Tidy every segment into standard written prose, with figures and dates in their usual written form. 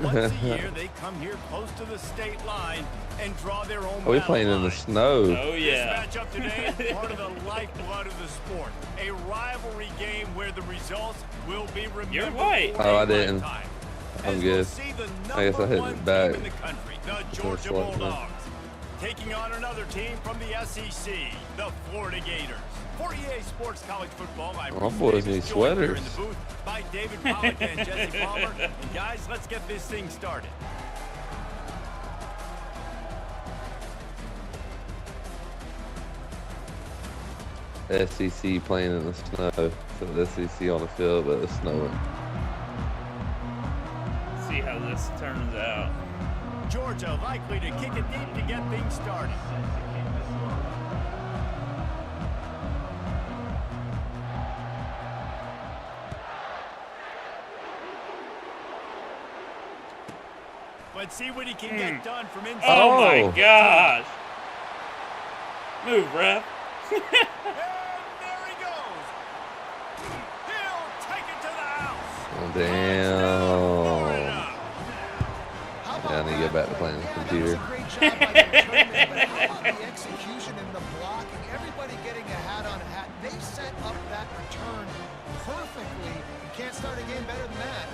Once a year, they come here close to the state line and draw their own. Are we playing in the snow? Oh, yeah. This matchup today is part of the lifeblood of the sport. A rivalry game where the results will be remembered. You're white. Oh, I didn't. I'm good. I guess I hit it back. In the country, the Georgia Bulldogs, taking on another team from the SEC, the Florida Gators. For EA Sports College Football, I'm boys need sweaters. in the booth by David Pollack and Jesse Palmer. And guys, let's get this thing started. SEC playing in the snow. So the SEC on the field, but it's snowing. See how this turns out. Georgia likely to kick it deep to get things started. Let's see what he can get done from inside. Oh my gosh. Move, ref. And there he goes. He'll take it to the house. Oh, damn. Yeah, I need to get back to playing the computer. Great job by the returner, but how about the execution and the blocking? Everybody getting a hat on a hat. They set up that return perfectly. You can't start a game better than that.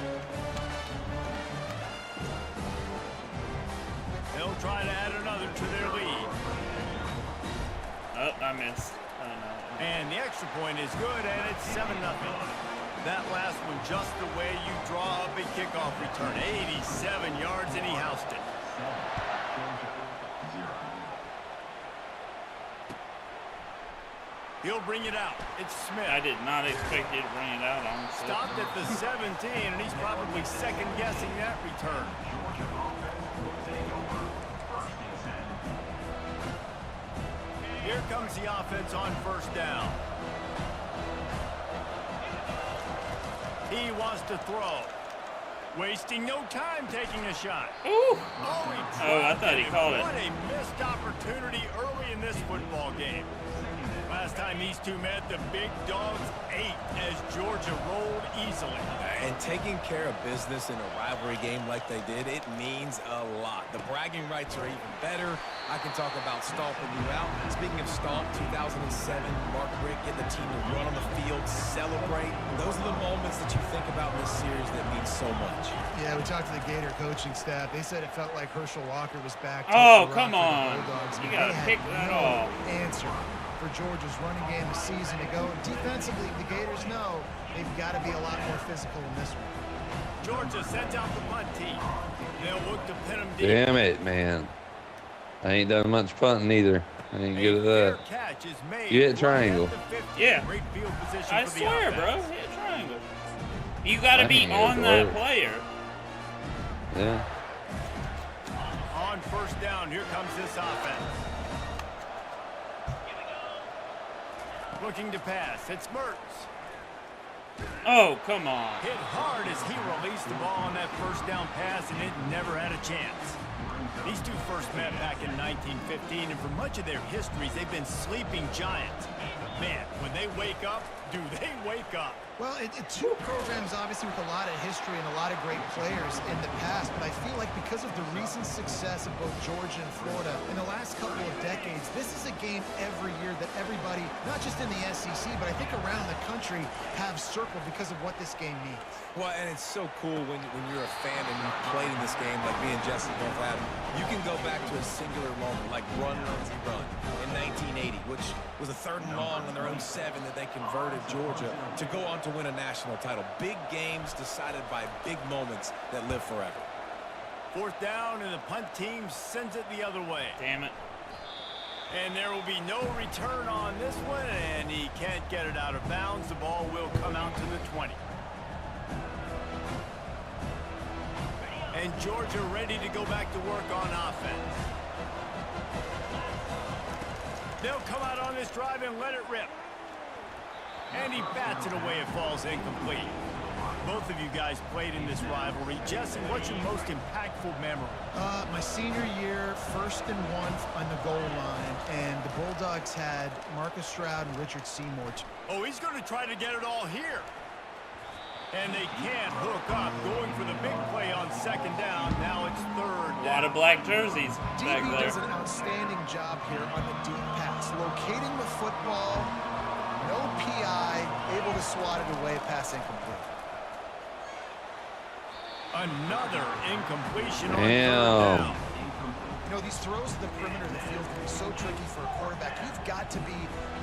They'll try to add another to their lead. Oh, I missed. Oh, no. And the extra point is good, and it's 7-0. That last one just the way you draw up a kickoff return. 87 yards, and he housed it. He'll bring it out. It's Smith. I did not expect you to bring it out, honestly. Stopped at the 17, and he's probably second-guessing that return. Here comes the offense on first down. He wants to throw. Wasting no time taking a shot. Ooh. Oh, I thought he called it. What a missed opportunity early in this football game. Last time these two met, the big dogs ate as Georgia rolled easily. And taking care of business in a rivalry game like they did, it means a lot. The bragging rights are even better. I can talk about stomping you out. Speaking of stomp, 2007, Mark Richt getting the team to run on the field, celebrate. Those are the moments that you think about in this series that mean so much. Yeah, we talked to the Gator coaching staff. They said it felt like Herschel Walker was back. Oh, come on. You got to pick that off. Answer for Georgia's running game a season ago. Defensively, the Gators know they've got to be a lot more physical in this one. Georgia sends out the punt team. They'll look to pin them deep. Damn it, man. I ain't done much punting either. I ain't good at that. Catch is made. You hit triangle. Yeah. Great field position I for the swear, offense. bro. Hit triangle. You got to I be think on it'll that work. player. Yeah. On first down, here comes this offense. Looking to pass. It's Mertz. Oh, come on. Hit hard as he released the ball on that first down pass, and it never had a chance. These two first met back in 1915, and for much of their histories, they've been sleeping giants. Man, when they wake up, do they wake up? Well, two programs, obviously, with a lot of history and a lot of great players in the past, but I feel like because of the recent success of both Georgia and Florida in the last couple of decades, this is a game every year that everybody, not just in the SEC, but I think around the country, have circled because of what this game means. Well, and it's so cool when you're a fan and you played in this game like me and Jesse both had. You can go back to a singular moment like run in 1980, which was a 3rd and long on their own 7 that they converted Georgia to go on to win a national title. Big games decided by big moments that live forever. 4th down, and the punt team sends it the other way. Damn it. And there will be no return on this one, and he can't get it out of bounds. The ball will come out to the 20. And Georgia ready to go back to work on offense. They'll come out on this drive and let it rip. And he bats it away. It falls incomplete. Both of you guys played in this rivalry. Jesse, what's your most impactful memory? My senior year, 1st and 1 on the goal line, and the Bulldogs had Marcus Stroud and Richard Seymour. Oh, he's going to try to get it all here. And they can't hook up. Going for the big play on second down. Now it's third down. A lot of black jerseys back DB there. does an outstanding job here on the deep pass. Locating the football, no PI, able to swat it away, pass incomplete. Another incompletion on Damn. third down. You know, these throws to the perimeter of the field can be so tricky for a quarterback. You've got to be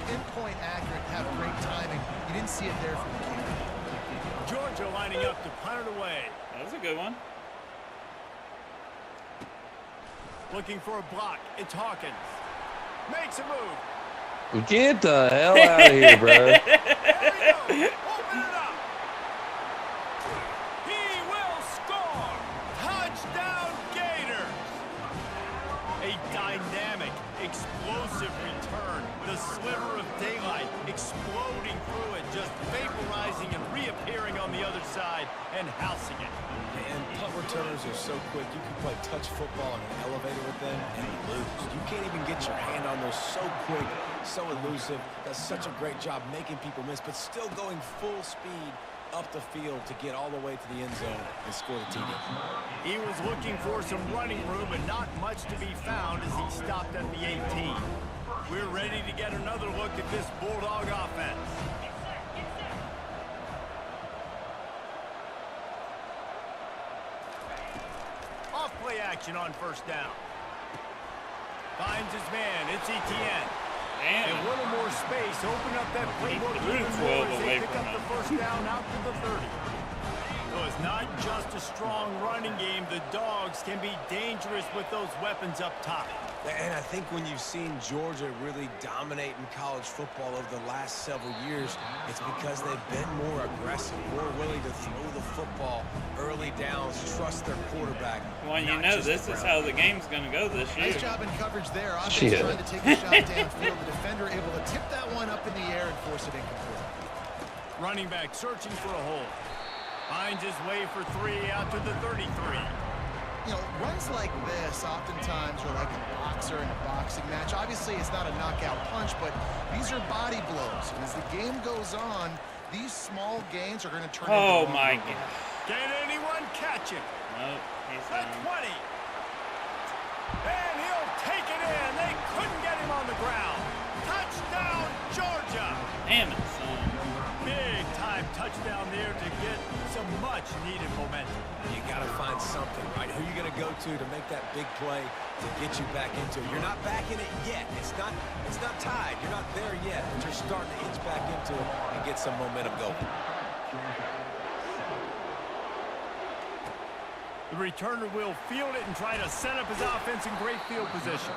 pinpoint accurate and have great timing. You didn't see it there from the kicker. Georgia lining up to punt it away. That was a good one. Looking for a block. It's Hawkins. Makes a move. Get the hell out of here, bro. There we go. Open it up. He will score. Touchdown Gators. A dynamic, explosive return. The sliver of daylight exploding through it, just vaporizing and reappearing on the other side and housing it. And punt returners are so quick. You can play touch football in an elevator with them and lose. You can't even get your hand on those. So quick, so elusive. Does such a great job making people miss, but still going full speed up the field to get all the way to the end zone and score the TD. He was looking for some running room and not much to be found as he stopped at the 18. We're ready to get another look at this Bulldog offense. Off play action on first down. Finds his man. It's Etienne. Damn. And a little more space. Open up that playbook He threw even 12 more as away they pick from up the him. first down out to the 30. So it's not just a strong running game. The Dogs can be dangerous with those weapons up top. And I think when you've seen Georgia really dominate in college football over the last several years, it's because they've been more aggressive, more willing to throw the football early downs, trust their quarterback. Well, you not know, just this the is ground. how the game's going to go this year. Nice job in coverage there. Offense Shit. trying to take a shot downfield. The defender able to tip that one up in the air and force it incomplete. Running back searching for a hole. Finds his way for 3 out to the 33. You know, runs like this oftentimes are like a boxer in a boxing match. Obviously, it's not a knockout punch, but these are body blows. And as the game goes on, these small gains are going to turn into Oh, long my ones. God. Can anyone catch him? Nope, he's The down. 20. And he'll take it in. They couldn't get him on the ground. Touchdown, Georgia. Damn it, son. Big time touchdown there to get some much needed momentum. You got to find something, right? Who are you going to go to make that big play to get you back into it? You're not back in it yet. It's not tied. You're not there yet, but you're starting to inch back into it and get some momentum going. The returner will field it and try to set up his offense in great field position.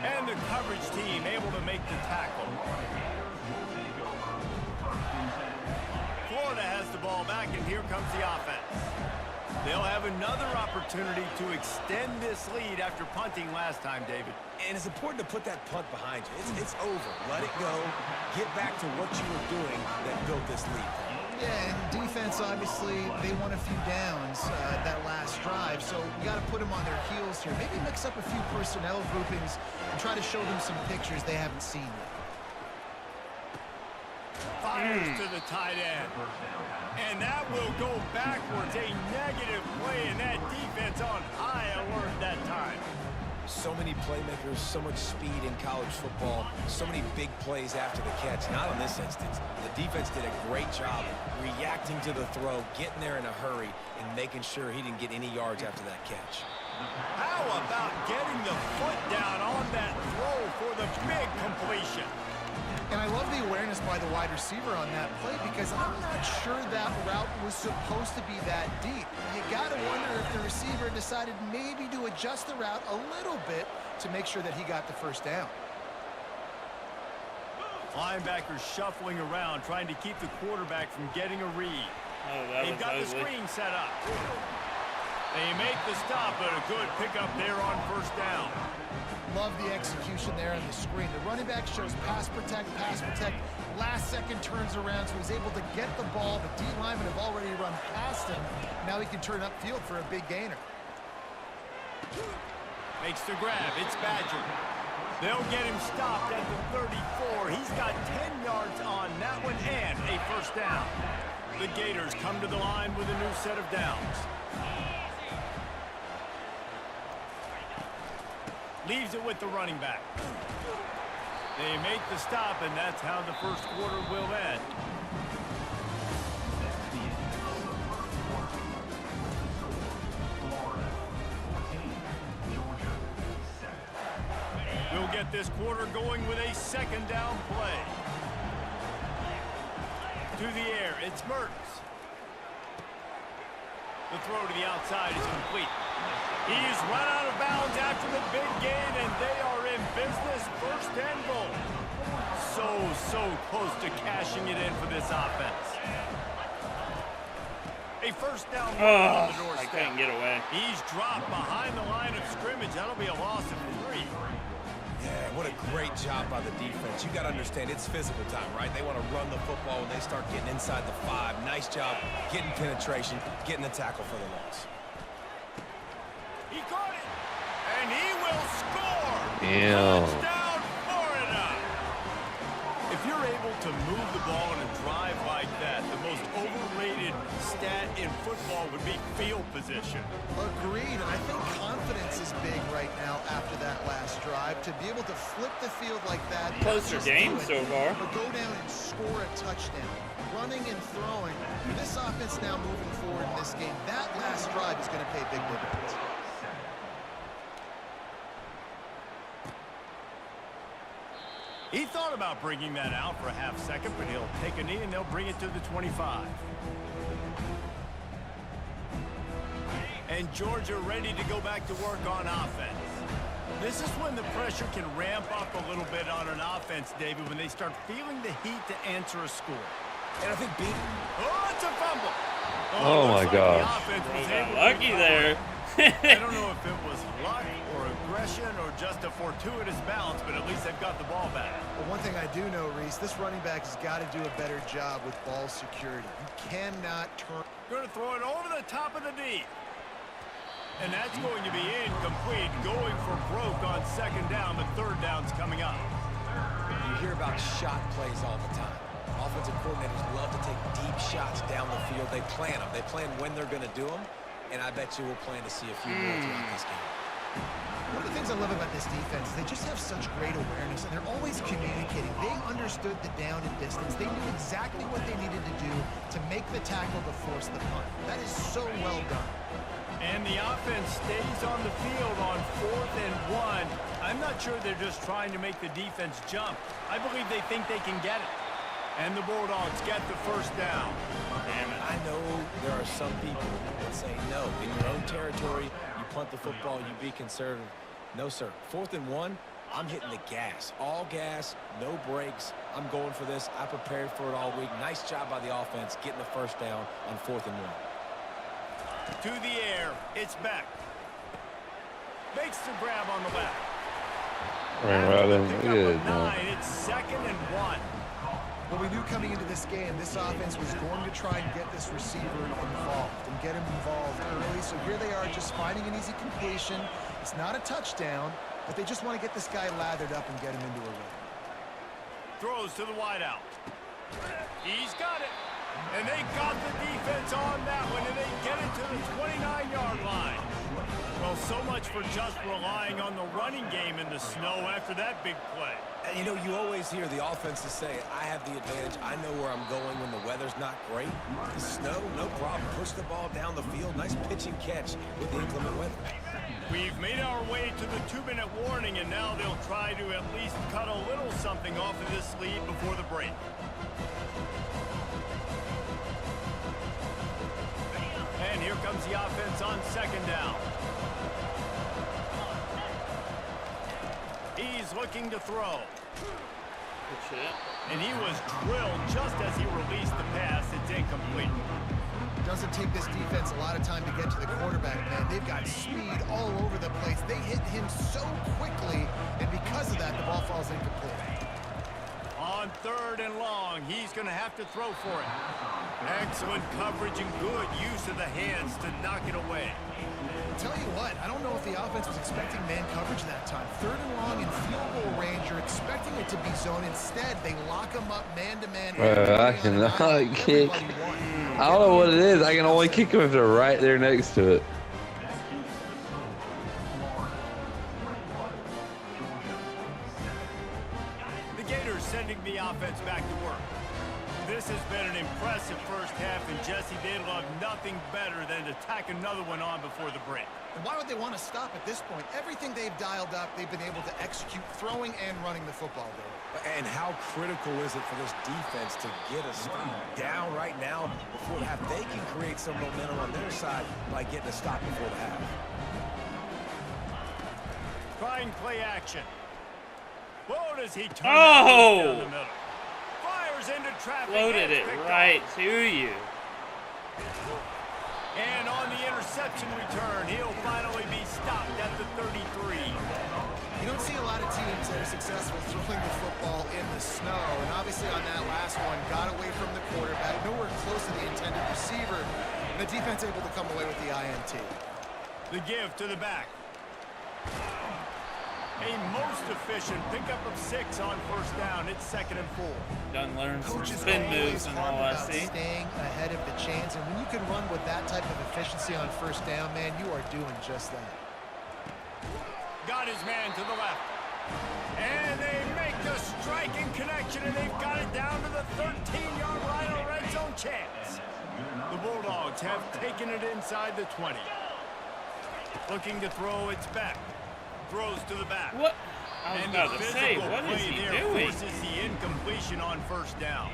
And the coverage team able to make the tackle. Florida has the ball back, and here comes the offense. They'll have another opportunity to extend this lead after punting last time, David. And it's important to put that punt behind you. It's over. Let it go. Get back to what you were doing that built this lead. Yeah, and defense, obviously, they won a few downs that last drive, so we got to put them on their heels here. Maybe mix up a few personnel groupings and try to show them some pictures they haven't seen yet. Fires to the tight end. And that will go backwards. A negative play, and that defense on high alert that time. So many playmakers, so much speed in college football, so many big plays after the catch. Not in this instance. The defense did a great job reacting to the throw, getting there in a hurry, and making sure he didn't get any yards after that catch. How about getting the foot down on that throw for the big completion? And I love the awareness by the wide receiver on that play because I'm not sure that route was supposed to be that deep. You got to wonder if the receiver decided maybe to adjust the route a little bit to make sure that he got the first down. Linebackers shuffling around, trying to keep the quarterback from getting a read. Oh, that They've was got the ugly. screen set up. They make the stop, but a good pickup there on first down. Love the execution there on the screen. The running back shows pass protect. Last second turns around, so he's able to get the ball. The D linemen have already run past him. Now he can turn upfield for a big gainer. Makes the grab. It's Badger. They'll get him stopped at the 34. He's got 10 yards on that one and a first down. The Gators come to the line with a new set of downs. Leaves it with the running back. They make the stop, and that's how the first quarter will end. We'll get this quarter going with a second down play. To the air, it's Mertz. The throw to the outside is complete. He's run out of bounds after the big gain, and they are in business. First and goal. So close to cashing it in for this offense. A first down on the doorstep. I couldn't get away. He's dropped behind the line of scrimmage. That'll be a loss of 3. Yeah, what a great job by the defense. You got to understand, it's physical time, right? They want to run the football when they start getting inside the 5. Nice job getting penetration, getting the tackle for the loss. He caught it, and he will score. Touchdown, Florida. If you're able to move the ball in a drive like that, the most overrated stat in football would be field position. Agreed, and I think confidence is big right now after that last drive. To be able to flip the field like that. Closer game so far. But go down and score a touchdown. Running and throwing. For this offense now moving forward in this game, that last drive is going to pay big dividends. He thought about bringing that out for a half second, but he'll take a knee and they'll bring it to the 25. And Georgia ready to go back to work on offense. This is when the pressure can ramp up a little bit on an offense, David, when they start feeling the heat to answer a score. And I think Oh, it's a fumble. Oh my gosh. The offense was able to Lucky there. I don't know if it was luck or aggression or just a fortuitous bounce, but at least they've got the ball back. Well, one thing I do know, Reese, this running back has got to do a better job with ball security. You cannot turn. Going to throw it over the top of the knee. And that's going to be incomplete, going for broke on second down, but third down's coming up. you hear about shot plays all the time. Offensive coordinators love to take deep shots down the field. They plan them. They plan when they're going to do them. And I bet you we'll plan to see a few more throughout this game. One of the things I love about this defense is they just have such great awareness, and they're always communicating. They understood the down and distance. They knew exactly what they needed to do to make the tackle to force the punt. That is so well done. And the offense stays on the field on 4th and 1. I'm not sure they're just trying to make the defense jump. I believe they think they can get it. And the Bulldogs get the first down. Damn it. I know there are some people that say no. In your own territory, you punt the football, you be conservative. No, sir. 4th and 1, I'm hitting the gas. All gas, no brakes. I'm going for this. I prepared for it all week. Nice job by the offense getting the first down on 4th and 1. To the air, it's Beck. Makes the grab on the left. Ran right in. Pick up Good. a 9. It's 2nd and 1. Well, we knew coming into this game, this offense was going to try and get this receiver involved and get him involved early. So here they are just finding an easy completion. It's not a touchdown, but they just want to get this guy lathered up and get him into a rhythm. Throws to the wideout. He's got it. And they got the defense on that one, and they get it to the 29-yard line. Well, so much for just relying on the running game in the snow after that big play. And, you know, you always hear the offenses say, I have the advantage. I know where I'm going when the weather's not great. The snow, no problem. Push the ball down the field. Nice pitch and catch with the inclement weather. We've made our way to the 2-minute warning, and now they'll try to at least cut a little something off of this lead before the break. And here comes the offense on 2nd down. He's looking to throw. Good shit. And he was drilled just as he released the pass. It's incomplete. Doesn't take this defense a lot of time to get to the quarterback, man. They've got speed all over the place. They hit him so quickly, and because of that, the ball falls incomplete. On 3rd and long, he's going to have to throw for it. Excellent coverage and good use of the hands to knock it away. I'll tell you what, I don't know if the offense was expecting man coverage that time. 3rd and long in field goal range, you're expecting it to be zone. Instead, they lock him up man-to-man. I cannot get. I don't know what it is. I can only kick them if they're right there next to it. The Gators sending the offense back to work. This has been an impressive first half, and Jesse, they'd love nothing better than to tack another one on before the break. And why would they want to stop at this point? Everything they've dialed up, they've been able to execute throwing and running the football there. And how critical is it for this defense to get a stop down right now before the half? They can create some momentum on their side by getting a stop before the half. Trying play action. Whoa, does he turn down the middle? Fires into traffic. Loaded it right to you. And on the interception return, he'll finally be stopped at the 33. You don't see a lot of teams that are successful throwing the football in the snow. And obviously on that last one, got away from the quarterback, nowhere close to the intended receiver. And the defense able to come away with the INT. The give to the back. A most efficient pickup of 6 on first down. It's 2nd and 4. Done learned some Coaches spin always moves and harp all I about see. staying ahead of the chains, and when you can run with that type of efficiency on first down, man, you are doing just that. Got his man to the left. And they make the striking connection, and they've got it down to the 13-yard line, a red zone chance. The Bulldogs have taken it inside the 20. Looking to throw, it's back. Throws to the back. What? I was And about the to say, physical what is play he there doing? forces the incompletion on first down.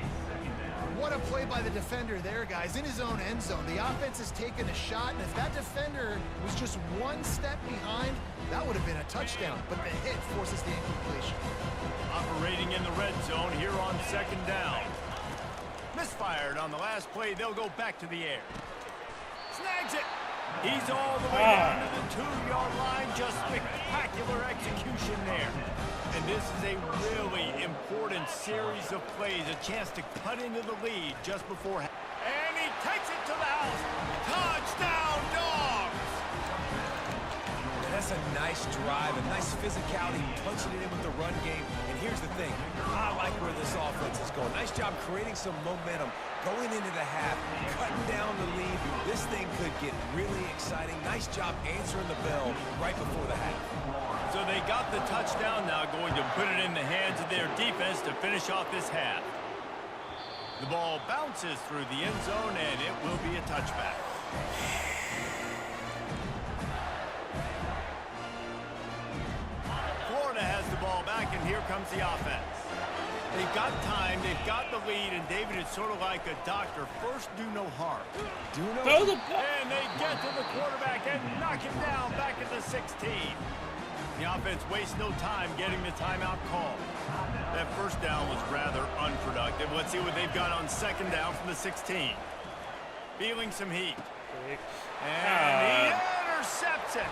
What a play by the defender there, guys. In his own end zone, the offense has taken a shot, and if that defender was just one step behind, that would have been a touchdown. But the hit forces the incompletion. Operating in the red zone here on 2nd down. Misfired on the last play. They'll go back to the air. Snags it. He's all the way down to the 2-yard line. Just spectacular execution there. And this is a really important series of plays. A chance to cut into the lead just before. And he takes it to the house. Touchdown, Dogs! That's a nice drive, a nice physicality, punching it in with the run game. And here's the thing, I like where this offense is going. Nice job creating some momentum, going into the half, cutting down the lead. This thing could get really exciting. Nice job answering the bell right before the half. So they got the touchdown now, going to put it in the hands of their defense to finish off this half. The ball bounces through the end zone, and it will be a touchback. Florida has the ball back, and here comes the offense. They've got time, they've got the lead, and David, it's sort of like a doctor. First, do no harm. Throw the And they get to the quarterback and knock him down back at the 16. The offense wastes no time getting the timeout call. That first down was rather unproductive. Let's see what they've got on 2nd down from the 16. Feeling some heat. And he intercepts it.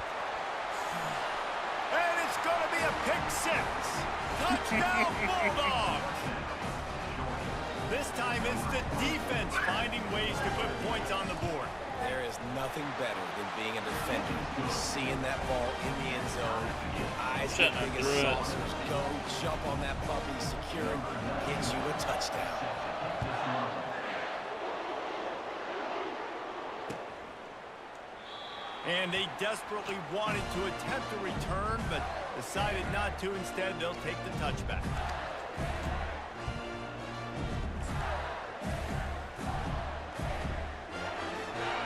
And it's going to be a pick 6. Touchdown, Bulldogs. This time it's the defense finding ways to put points on the board. There is nothing better than being a defender, seeing that ball in the end zone, your eyes get big as saucers, go, jump on that puppy, secure it, get you a touchdown. And they desperately wanted to attempt a return, but decided not to. Instead, they'll take the touchback.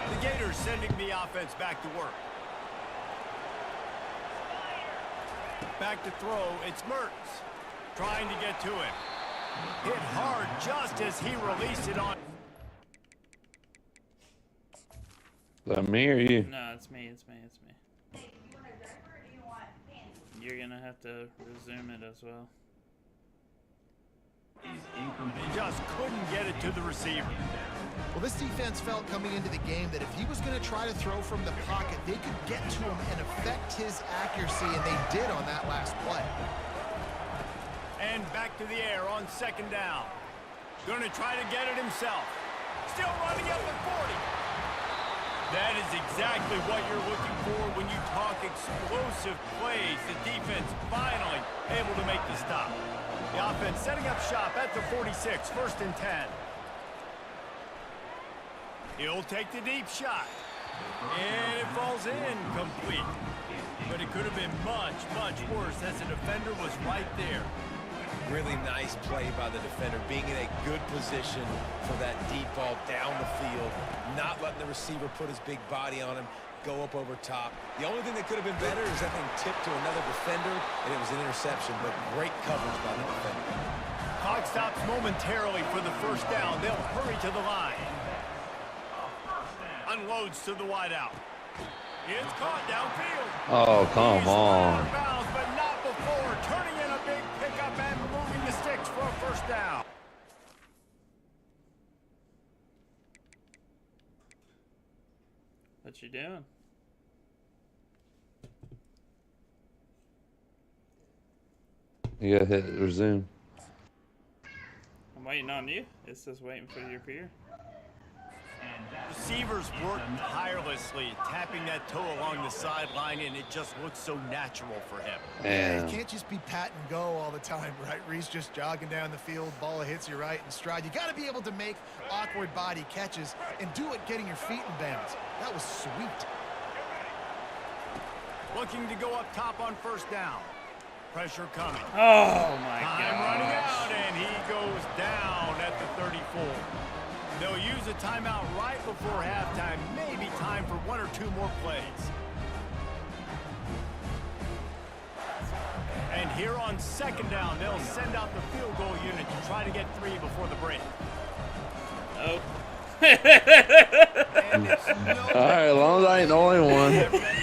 The Gators sending the offense back to work. Back to throw, it's Mertz. Trying to get to him. Hit hard just as he released it on. Is that me or you? No, it's me. You're gonna have to resume it as well. They just couldn't get it to the receiver. Well, this defense felt coming into the game that if he was going to try to throw from the pocket, they could get to him and affect his accuracy, and they did on that last play. And back to the air on 2nd down. Going to try to get it himself. Still running up at 40. That is exactly what you're looking for when you talk explosive plays. The defense finally able to make the stop. The offense setting up shop at the 46, 1st and 10. He'll take the deep shot. And it falls in complete. But it could have been much, much worse as the defender was right there. Really nice play by the defender, being in a good position for that deep ball down the field, not letting the receiver put his big body on him, go up over top. The only thing that could have been better is that thing tipped to another defender, and it was an interception, but great coverage by the defender. Clock stops momentarily for the first down. They'll hurry to the line. Unloads to the wideout. It's caught downfield. Oh, come on. Out of bounds, but not before turning in a big pickup and moving the sticks for a first down. What you doing? You gotta hit resume. I'm waiting on you. It says waiting for your peer. Receivers work tirelessly, tapping that toe along the sideline, and it just looks so natural for him. Yeah, you can't just be pat and go all the time, right? Reese just jogging down the field, ball hits you right in stride. You got to be able to make awkward body catches and do it getting your feet in bounds. That was sweet. Looking to go up top on first down. Pressure coming. Oh, my God. Time running out, and he goes down at the 34. They'll use a timeout right before halftime. Maybe time for one or two more plays. And here on second down, they'll send out the field goal unit to try to get 3 before the break. Oh. All right, as long as I ain't the only one.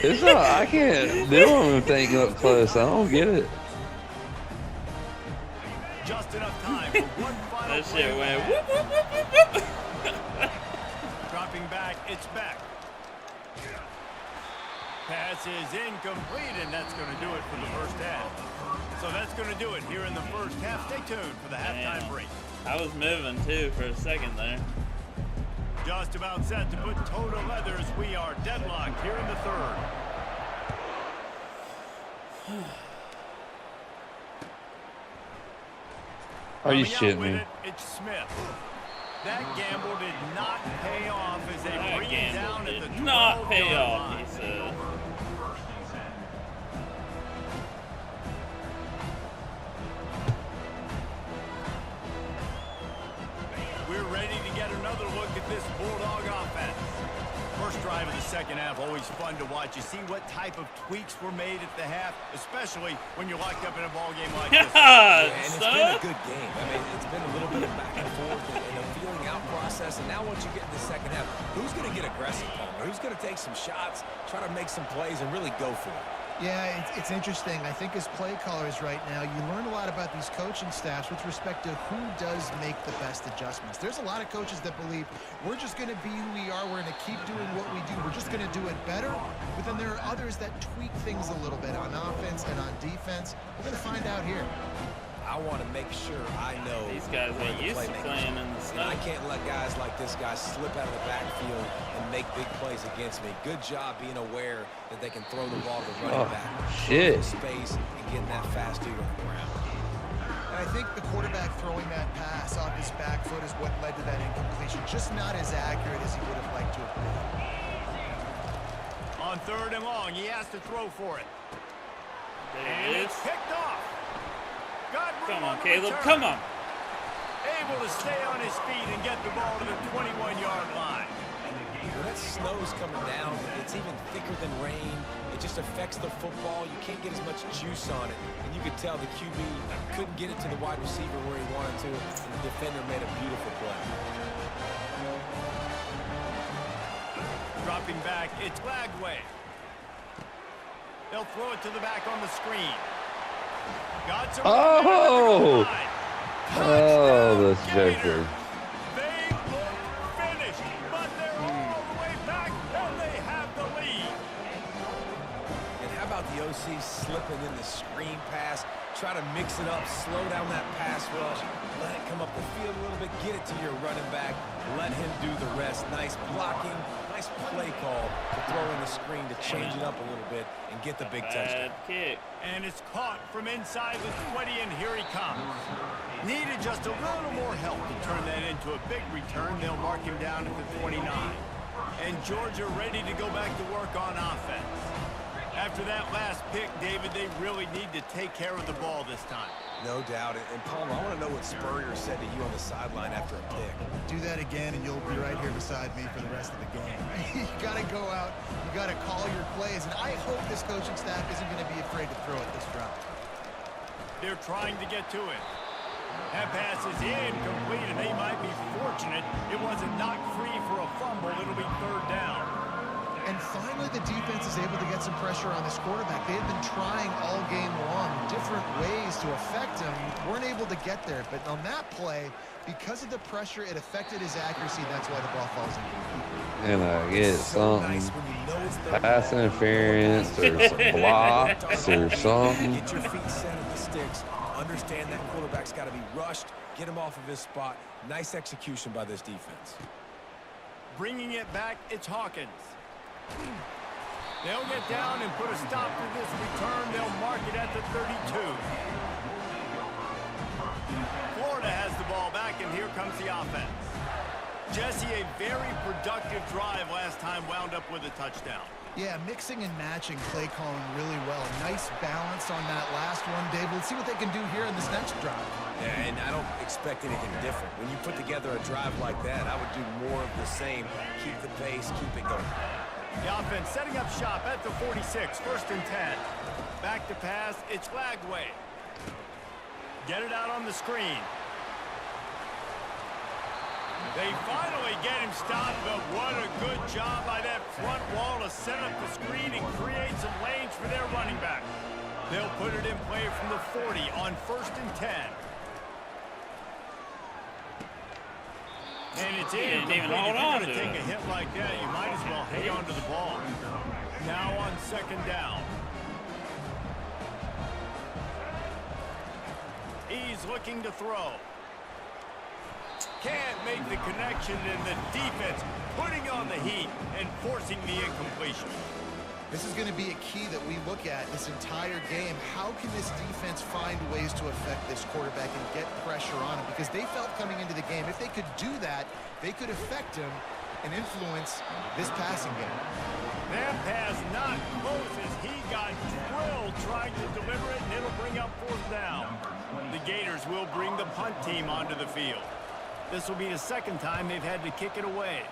It's not, I can't do anything up close. I don't get it. Just enough time for one final That play. shit went whoop, whoop, whoop, whoop, whoop. Dropping back, it's back. Pass is incomplete, and that's going to do it for the first half. So that's going to do it here in the first half. Stay tuned for the halftime break. I was moving, too, for a second there. Just about set to put toe to leather as we are deadlocked here in the third. Are you Coming out shitting with me? it, it's Smith. That gamble did not pay off as they bring it down at the 12-yard Not pay off, line. he said. We're ready to get another look at this Bulldog offense. First drive of the second half, always fun to watch. You see what type of tweaks were made at the half, especially when you're locked up in a ball game like this. Yeah, And it's son. been a good game. I mean, it's been a little bit of back and forth and a feeling out process. And now once you get in the second half, who's going to get aggressive, Palmer? Who's going to take some shots, try to make some plays, and really go for it? Yeah, it's interesting. I think as play callers right now, you learn a lot about these coaching staffs with respect to who does make the best adjustments. There's a lot of coaches that believe we're just going to be who we are. We're going to keep doing what we do. We're just going to do it better. But then there are others that tweak things a little bit on offense and on defense. We're going to find out here. I want to make sure I know These guys where ain't the used to playmakers playing are. in the And snow. I can't let guys like this guy slip out of the backfield and make big plays against me. Good job being aware that they can throw the ball to the running back. Shit. Space and getting that fast dude on the ground. And I think the quarterback throwing that pass off his back foot is what led to that incompletion. Just not as accurate as he would have liked to have been. On third and long, he has to throw for it. There And it it's is. picked off. Got room Come on, the Caleb. return. Come on. Able to stay on his feet and get the ball to the 21-yard line. When that snow's coming down, it's even thicker than rain. It just affects the football. You can't get as much juice on it. And you could tell the QB couldn't get it to the wide receiver where he wanted to, and the defender made a beautiful play. Dropping back, it's Lagway. They'll throw it to the back on the screen. Got some Oh! Oh, this Gator. joker. They look finished, but they're all the way back, and they have the lead. And how about the OC slipping in the screen pass? Try to mix it up, slow down that pass rush, let it come up the field a little bit, get it to your running back, let him do the rest. Nice blocking, nice play call to throw in the screen to change it up a little bit and get the big touchdown. Kick. And it's caught from inside the 20, and here he comes. Needed just a little more help to turn that into a big return. They'll mark him down at the 29. And Georgia ready to go back to work on offense. After that last pick, David, they really need to take care of the ball this time. No doubt. And Palmer, I want to know what Spurrier said to you on the sideline after a pick. Do that again, and you'll be right here beside me for the rest of the game. You got to go out. You got to call your plays. And I hope this coaching staff isn't going to be afraid to throw at this drop. They're trying to get to it. That pass is incomplete, and they might be fortunate it wasn't knocked free for a fumble. It'll be third down. And finally, the defense is able to get some pressure on this quarterback. They had been trying all game long, different ways to affect him. Weren't able to get there. But on that play, because of the pressure, it affected his accuracy. That's why the ball falls in. And I get something, pass interference or some blocks or something. Get your feet set at the sticks. Understand that quarterback's got to be rushed. Get him off of his spot. Nice execution by this defense. Bringing it back, it's Hawkins. They'll get down and put a stop to this return. They'll mark it at the 32. Florida has the ball back, and here comes the offense. Jesse, a very productive drive last time, wound up with a touchdown. Yeah, mixing and matching play calling really well. Nice balance on that last one, Dave. Let's see what they can do here in this next drive. Yeah, and I don't expect anything different. When you put together a drive like that, I would do more of the same. Keep the pace, keep it going. The offense setting up shop at the 46, first and 10. Back to pass, it's Lagway. Get it out on the screen. They finally get him stopped, but what a good job by that front wall to set up the screen and create some lanes for their running back. They'll put it in play from the 40 on first and 10. And it's in. Didn't even hold on to it. Take a hit like that, you might as well hang on to the ball. Now on second down. He's looking to throw. Can't make the connection, and the defense putting on the heat and forcing the incompletion. This is going to be a key that we look at this entire game. How can this defense find ways to affect this quarterback and get pressure on him? Because they felt coming into the game, if they could do that, they could affect him and influence this passing game. That pass not close as he got drilled trying to deliver it, and it'll bring up fourth down. The Gators will bring the punt team onto the field. This will be the second time they've had to kick it away.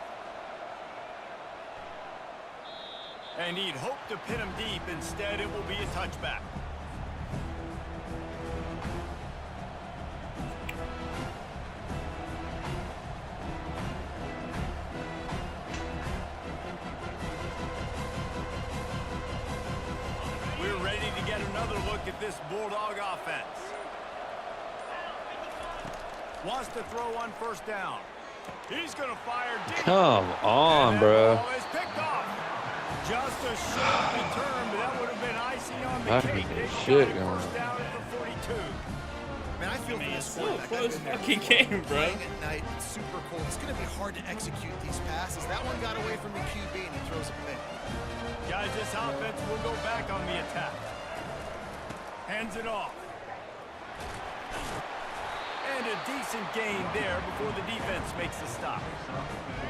And he'd hoped to pin him deep. Instead, it will be a touchback. We're ready to get another look at this Bulldog offense. Wants to throw on first down. He's going to fire deep. Come on, bro. Ball is picked off. Just a short return, but that would have been icing on the cake. Shit They got going first down at the 42. Man, I feel for this So quarterback. close I've been there fucking game, bro. playing at night. It's super cold. It's going to be hard to execute these passes. That one got away from the QB, and he throws a pick. Guys, this offense will go back on the attack. Hands it off. And a decent gain there before the defense makes the stop.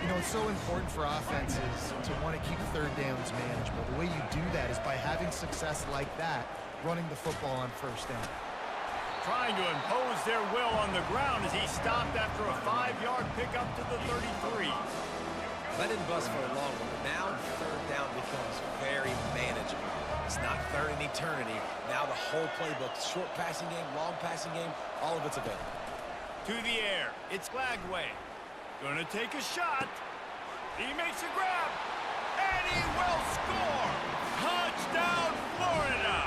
You know, it's so important for offenses to want to keep third downs manageable. The way you do that is by having success like that, running the football on first down. Trying to impose their will on the ground as he stopped after a 5-yard pickup to the 33. Let him bust for a long one. Now third down becomes very manageable. It's not third in eternity. Now the whole playbook, short passing game, long passing game, all of it's available. To the air, it's Lagway. Gonna take a shot. He makes a grab. And he will score. Touchdown, Florida.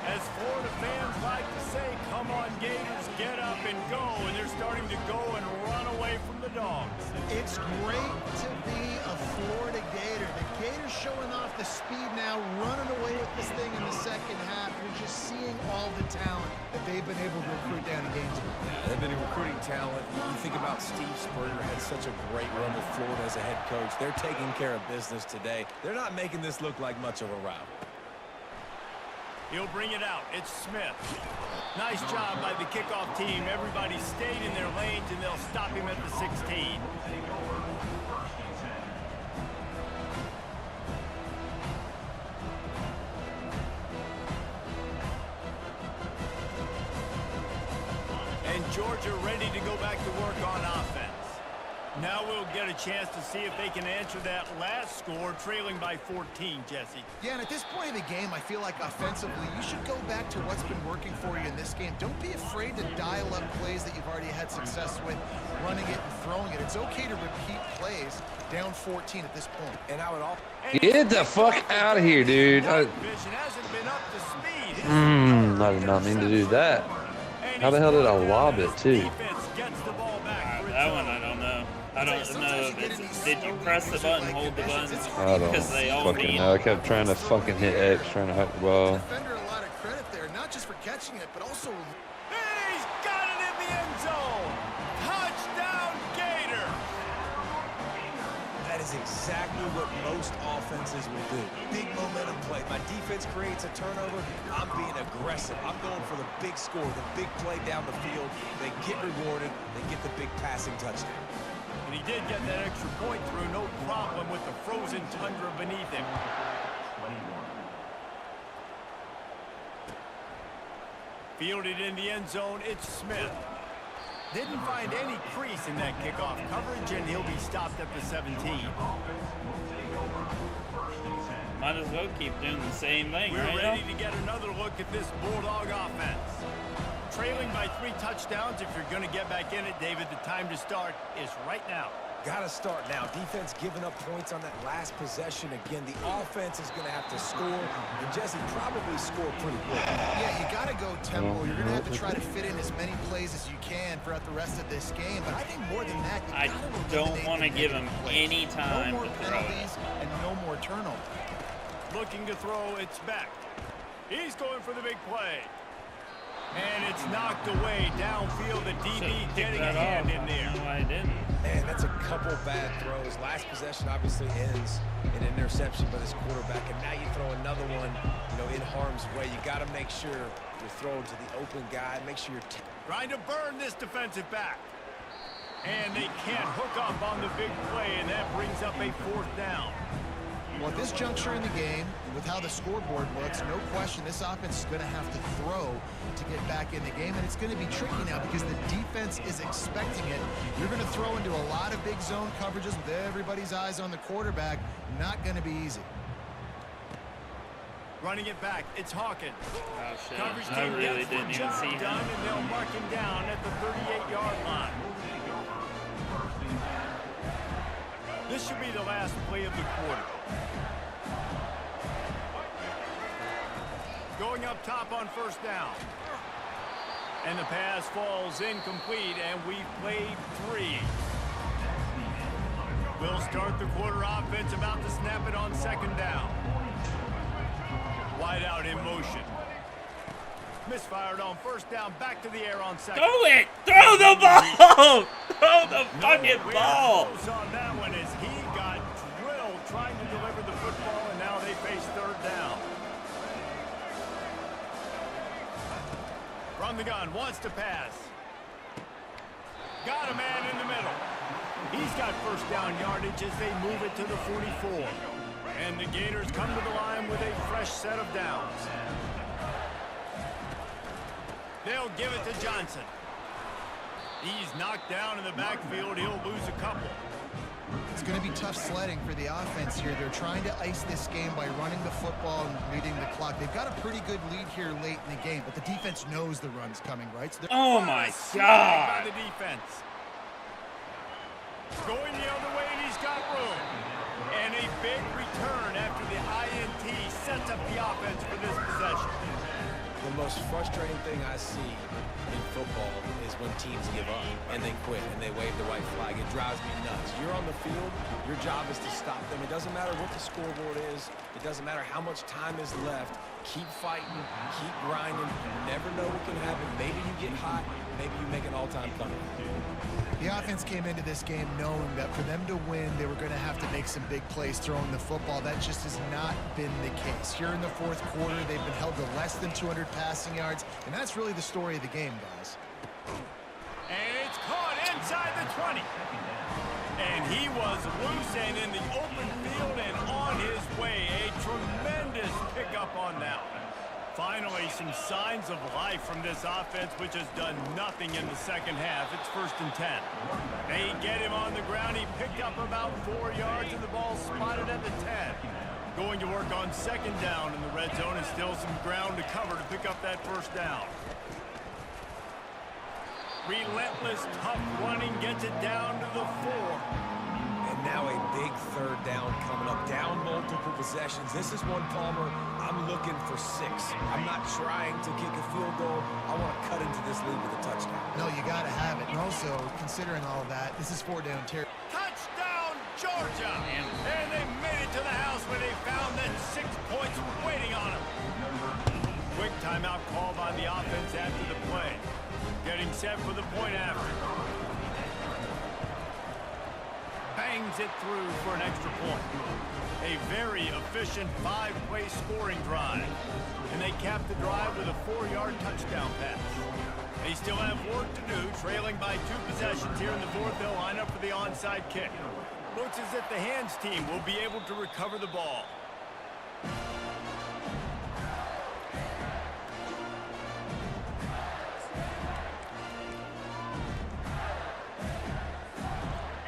As Florida fans like to say, come on, Gators, get up and go. And they're starting to go and run away from the Dogs. It's great to be a Florida Gator. The Gators showing off the speed now, running away with recruiting talent. You think about Steve Spurrier had such a great run with Florida as a head coach. They're taking care of business today. They're not making this look like much of a rout. He'll bring it out. It's Smith. Nice job by the kickoff team. Everybody stayed in their lanes, and they'll stop him at the 16. And Georgia ready to go back to work on offense. Now we'll get a chance to see if they can answer that last score, trailing by 14, Jesse. Yeah, and at this point in the game, I feel like offensively, you should go back to what's been working for you in this game. Don't be afraid to dial up plays that you've already had success with, running it and throwing it. It's okay to repeat plays down 14 at this point. And I would all Get the fuck out of here, dude. I did not mean to do that. How the hell did I lob it, too? That one I don't know. I don't know if it's, did you press the button, hold the button? I don't Because they all fucking need. know. I kept trying to fucking hit X, trying to hit the ball. Defender a lot of credit there, not just for catching it, but also... He's got it in the end zone. Touchdown, Gator. That is exactly what most offenses will do. Big momentum play. My defense creates a turnover. I'm being aggressive. I'm going for the big score, the big play down the field. They get rewarded. They get the big passing touchdown. And he did get that extra point through, no problem with the frozen tundra beneath him. Fielded in the end zone, it's Smith. Didn't find any crease in that kickoff coverage, and he'll be stopped at the 17. Might as well keep doing the same thing, We're right? ready to get another look at this Bulldog offense. Trailing by 3 touchdowns. If you're going to get back in it, David, the time to start is right now. Got to start now. Defense giving up points on that last possession. Again, the offense is going to have to score, and Jesse probably score pretty quick. Yeah, you got to go tempo. You're going to have to try to fit in as many plays as you can throughout the rest of this game. But I think more than that, I don't want to give him any time no more to throw it. penalties and no more turnovers. Looking to throw, it's back. He's going for the big play. And it's knocked away downfield. The DB getting a hand in there. No, I didn't. Man, that's a couple bad throws. Last possession obviously ends in an interception by this quarterback, and now you throw another one, in harm's way. You got to make sure you're throwing to the open guy. Make sure you're Trying to burn this defensive back. And they can't hook up on the big play, and that brings up a 4th down. Well, at this juncture in the game, with how the scoreboard looks, no question this offense is going to have to throw to get back in the game, and it's going to be tricky now because the defense is expecting it. You're going to throw into a lot of big zone coverages with everybody's eyes on the quarterback. Not going to be easy. Running it back, it's Hawkins. Oh, shit. Coverage I team really gets the didn't even job see him. done, and they'll mark him down at the 38-yard line. This should be the last play of the quarter. Going up top on 1st down. And the pass falls incomplete, and we've played 3. We'll start the quarter offense, about to snap it on 2nd down. Wide out in motion. Misfired on 1st down, back to the air on 2nd. Throw it! Throw the ball! Throw the fucking ball! On that one as he got drilled trying to deliver the football, and now they face 3rd down. From the gun, wants to pass. Got a man in the middle. He's got 1st down yardage as they move it to the 44. And the Gators come to the line with a fresh set of downs. They'll give it to Johnson. He's knocked down in the backfield. He'll lose a couple. It's going to be tough sledding for the offense here. They're trying to ice this game by running the football and leading the clock. They've got a pretty good lead here late in the game, but the defense knows the run's coming, right? So Oh, my By God. the defense. Going the other way, and he's got room. And a big return after the INT sets up the offense for this possession. The most frustrating thing I see in football is when teams give up and they quit and they wave the white flag. It drives me nuts. You're on the field. Your job is to stop them. It doesn't matter what the scoreboard is. It doesn't matter how much time is left. Keep fighting, keep grinding. You never know what can happen. Maybe you get hot, maybe you make an all-time comeback. The offense came into this game knowing that for them to win, they were going to have to make some big plays throwing the football. That just has not been the case. Here in the fourth quarter, they've been held to less than 200 passing yards, and that's really the story of the game, guys. And it's caught inside the 20. And he was loose and in the open field and on his way. A tremendous pickup on that one. Finally, some signs of life from this offense, which has done nothing in the second half. It's 1st and 10. They get him on the ground. He picked up about 4 yards, and the ball spotted at the 10. Going to work on 2nd down in the red zone, and still some ground to cover to pick up that 1st down. Relentless, tough running gets it down to the 4. And now a big 3rd down coming up. Down multiple possessions. This is one, Palmer, I'm looking for 6. I'm not trying to kick a field goal. I want to cut into this lead with a touchdown. No, you got to have it. And also, considering all of that, this is 4-down territory. Touchdown, Georgia! And they made it to the house when they found that 6 points waiting on them. Quick timeout called by the offense after the play. Getting set for the point after. Bangs it through for an extra point. A very efficient 5-play scoring drive. And they cap the drive with a 4-yard touchdown pass. They still have work to do, trailing by 2 possessions here in the 4th. They'll line up for the onside kick. Looks as if the hands team will be able to recover the ball.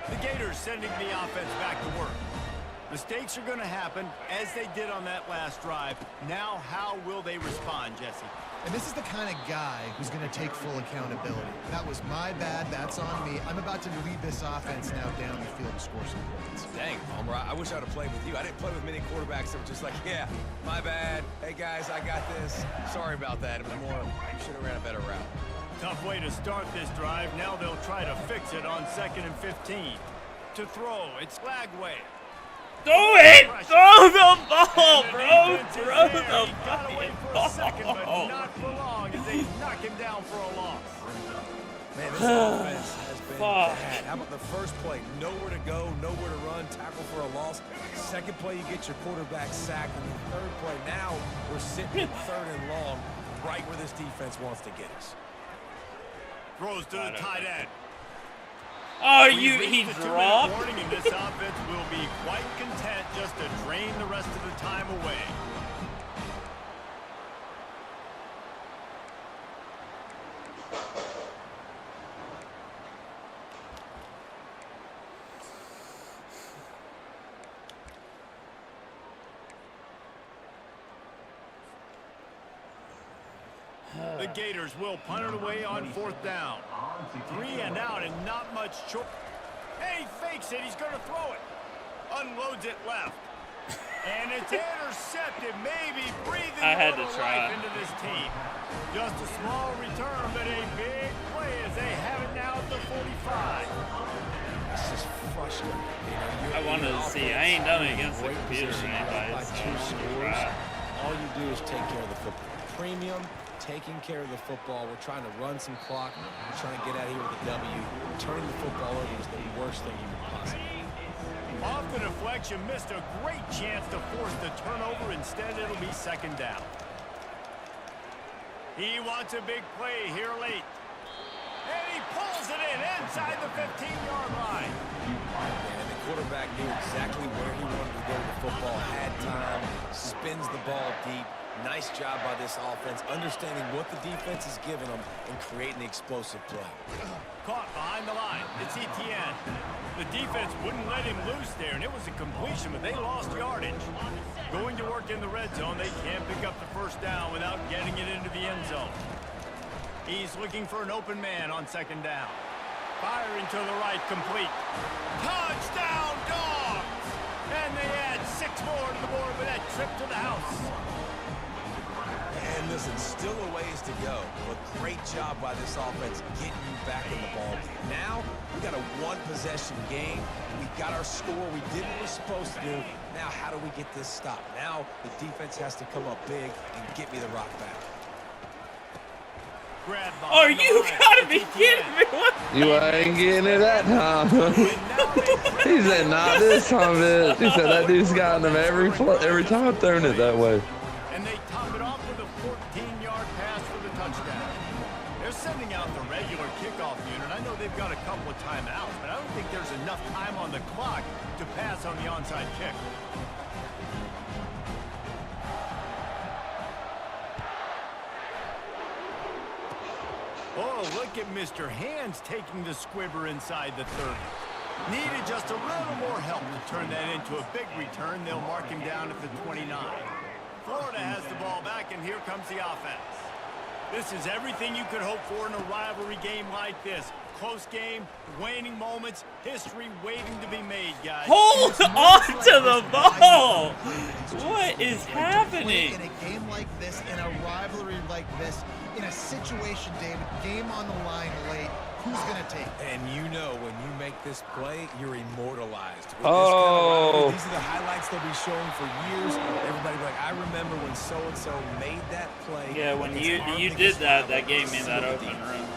The Gators sending the offense back to work. Mistakes are going to happen, as they did on that last drive. Now, how will they respond, Jesse? And this is the kind of guy who's going to take full accountability. That was my bad. That's on me. I'm about to lead this offense now down the field and score some points. Dang, Palmer, I wish I'd have played with you. I didn't play with many quarterbacks that were just like, yeah, my bad. Hey, guys, I got this. Sorry about that. It was more, you should have ran a better route. Tough way to start this drive. Now they'll try to fix it on 2nd and 15. To throw, it's Flagway. Throw it! Throw the ball, bro! Throw the Got away fucking for a second, but ball! not for long as they knock him down for a loss. Man, this offense has been bad. How about the first play? Nowhere to go, nowhere to run, tackle for a loss. 2nd play, you get your quarterback sacked. And the 3rd play, now we're sitting in 3rd and long, right where this defense wants to get us. Throws to the tight end. Oh, he dropped? Warning, and this offense will be quite content just to drain the rest of the time away. The Gators will punt it away on 4th down. 3 and out and not much choice. Hey, he fakes it. He's going to throw it. Unloads it left. And it's intercepted. Maybe breathing I had to life try. into this team. Just a small return, but a big play as they have it now at the 45. It's just frustrating. You know, I wanted to see. I ain't done it against the computer or anybody. by So 2 I'm scores. gonna try. All you do is take care of the football. Premium, taking care of the football. We're trying to run some clock. We're trying to get out of here with a W. Turning the football over is the worst thing you could possibly do. Off the deflection, missed a great chance to force the turnover. Instead, it'll be 2nd down. He wants a big play here late. And he pulls it in inside the 15-yard line. And the quarterback knew exactly where he wanted to go with the football, had time, spins the ball deep. Nice job by this offense, understanding what the defense is giving them and creating the explosive play. Caught behind the line. It's Etienne. The defense wouldn't let him loose there, and it was a completion, but they lost yardage. Going to work in the red zone, they can't pick up the 1st down without getting it into the end zone. He's looking for an open man on 2nd down. Firing to the right, complete. Touchdown, Dogs! And they add 6 more to the board with that trip to the house. And listen, still a ways to go, but great job by this offense getting you back in the ball game. Now, we got a 1-possession game. We got our score. We did what we're supposed to do. Now, how do we get this stopped? Now, the defense has to come up big and get me the rock back. Oh, you gotta be kidding me. What? You ain't getting it that time. He said, not this time, bitch. He said, that dude's gotten him every time I've thrown it that way. And they top it off with a 14-yard pass for the touchdown. They're sending out the regular kickoff unit. I know they've got a couple of timeouts, but I don't think there's enough time on the clock to pass on the onside kick. Oh, look at Mr. Hands taking the squibber inside the 30. Needed just a little more help to turn that into a big return. They'll mark him down at the 29. Florida has the ball back, and here comes the offense. This is everything you could hope for in a rivalry game like this. Close game, waning moments, history waiting to be made, guys. Hold on to the ball! What is happening? In a game like this, in a rivalry like this, in a situation, David, game on the line late, who's going to take it? And you know, when you make this play, you're immortalized. With Oh. this kind of rivalry, these are the highlights they'll be showing for years. Everybody be like, I remember when so-and-so made that play. Yeah, when you did that, that gave me that open run.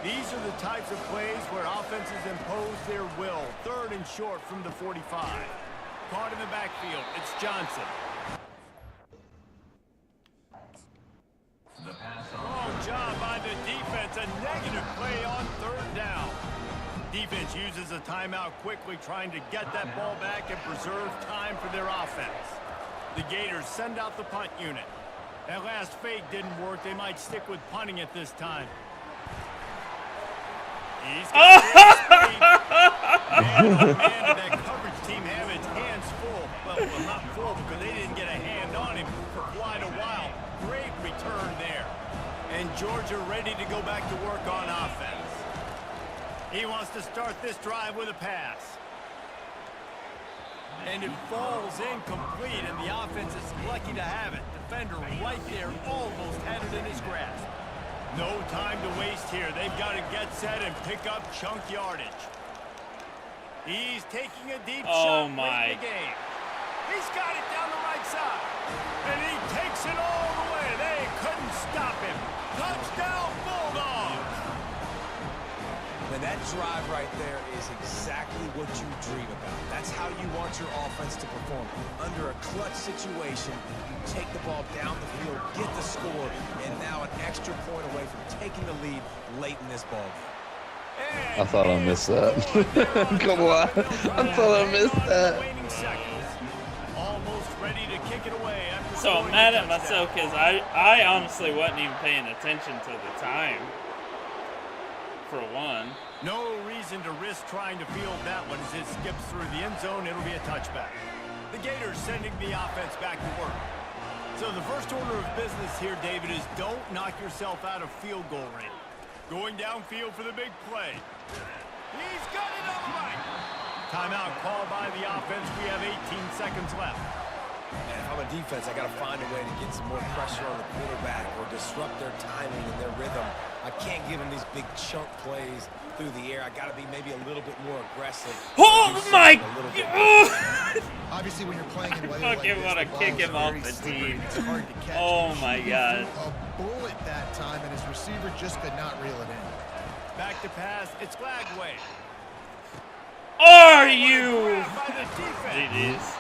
These are the types of plays where offenses impose their will. 3rd and short from the 45. Caught in the backfield. It's Johnson. Wrong job by the defense. A negative play on 3rd down. Defense uses a timeout quickly, trying to get that ball back and preserve time for their offense. The Gators send out the punt unit. That last fake didn't work. They might stick with punting at this time. He's got speed. Man, oh man, did that coverage team have its hands full. Well, not full because they didn't get a hand on him for quite a while. Great return there. And Georgia ready to go back to work on offense. He wants to start this drive with a pass. And it falls incomplete, and the offense is lucky to have it. Defender right there almost had it in his grasp. No time to waste here. They've got to get set and pick up chunk yardage. He's taking a deep shot late in the game. He's got it down the right side. And he takes it all the way. They couldn't stop him. Touchdown, Bulldogs! And that drive right there is exactly what you dream about. That's how you want your offense to perform. Under a clutch situation, you take the ball down the field, get the score, and now an extra point away from taking the lead late in this ball game. I thought I missed that. Come on. I thought I missed that. Almost ready to kick it away after So I'm mad at myself because I honestly wasn't even paying attention to the time. For one. No reason to risk trying to field that one as it skips through the end zone. It'll be a touchback. The Gators sending the offense back to work. So the first order of business here, David, is don't knock yourself out of field goal range. Going downfield for the big play. He's got it on the right. Timeout called by the offense. We have 18 seconds left. And if I'm a defense, I got to find a way to get some more pressure on the quarterback or disrupt their timing and their rhythm. I can't give them these big chunk plays through the air. I got to be maybe a little bit more aggressive. Oh my God! Obviously, when you're playing in weather Fucking like want to this, kick the him ball off is the very slippery team. and it's hard to catch. Oh my God! A bullet that time, and his receiver just could not reel it in. Back to pass. It's Glagway. Are you? GG's.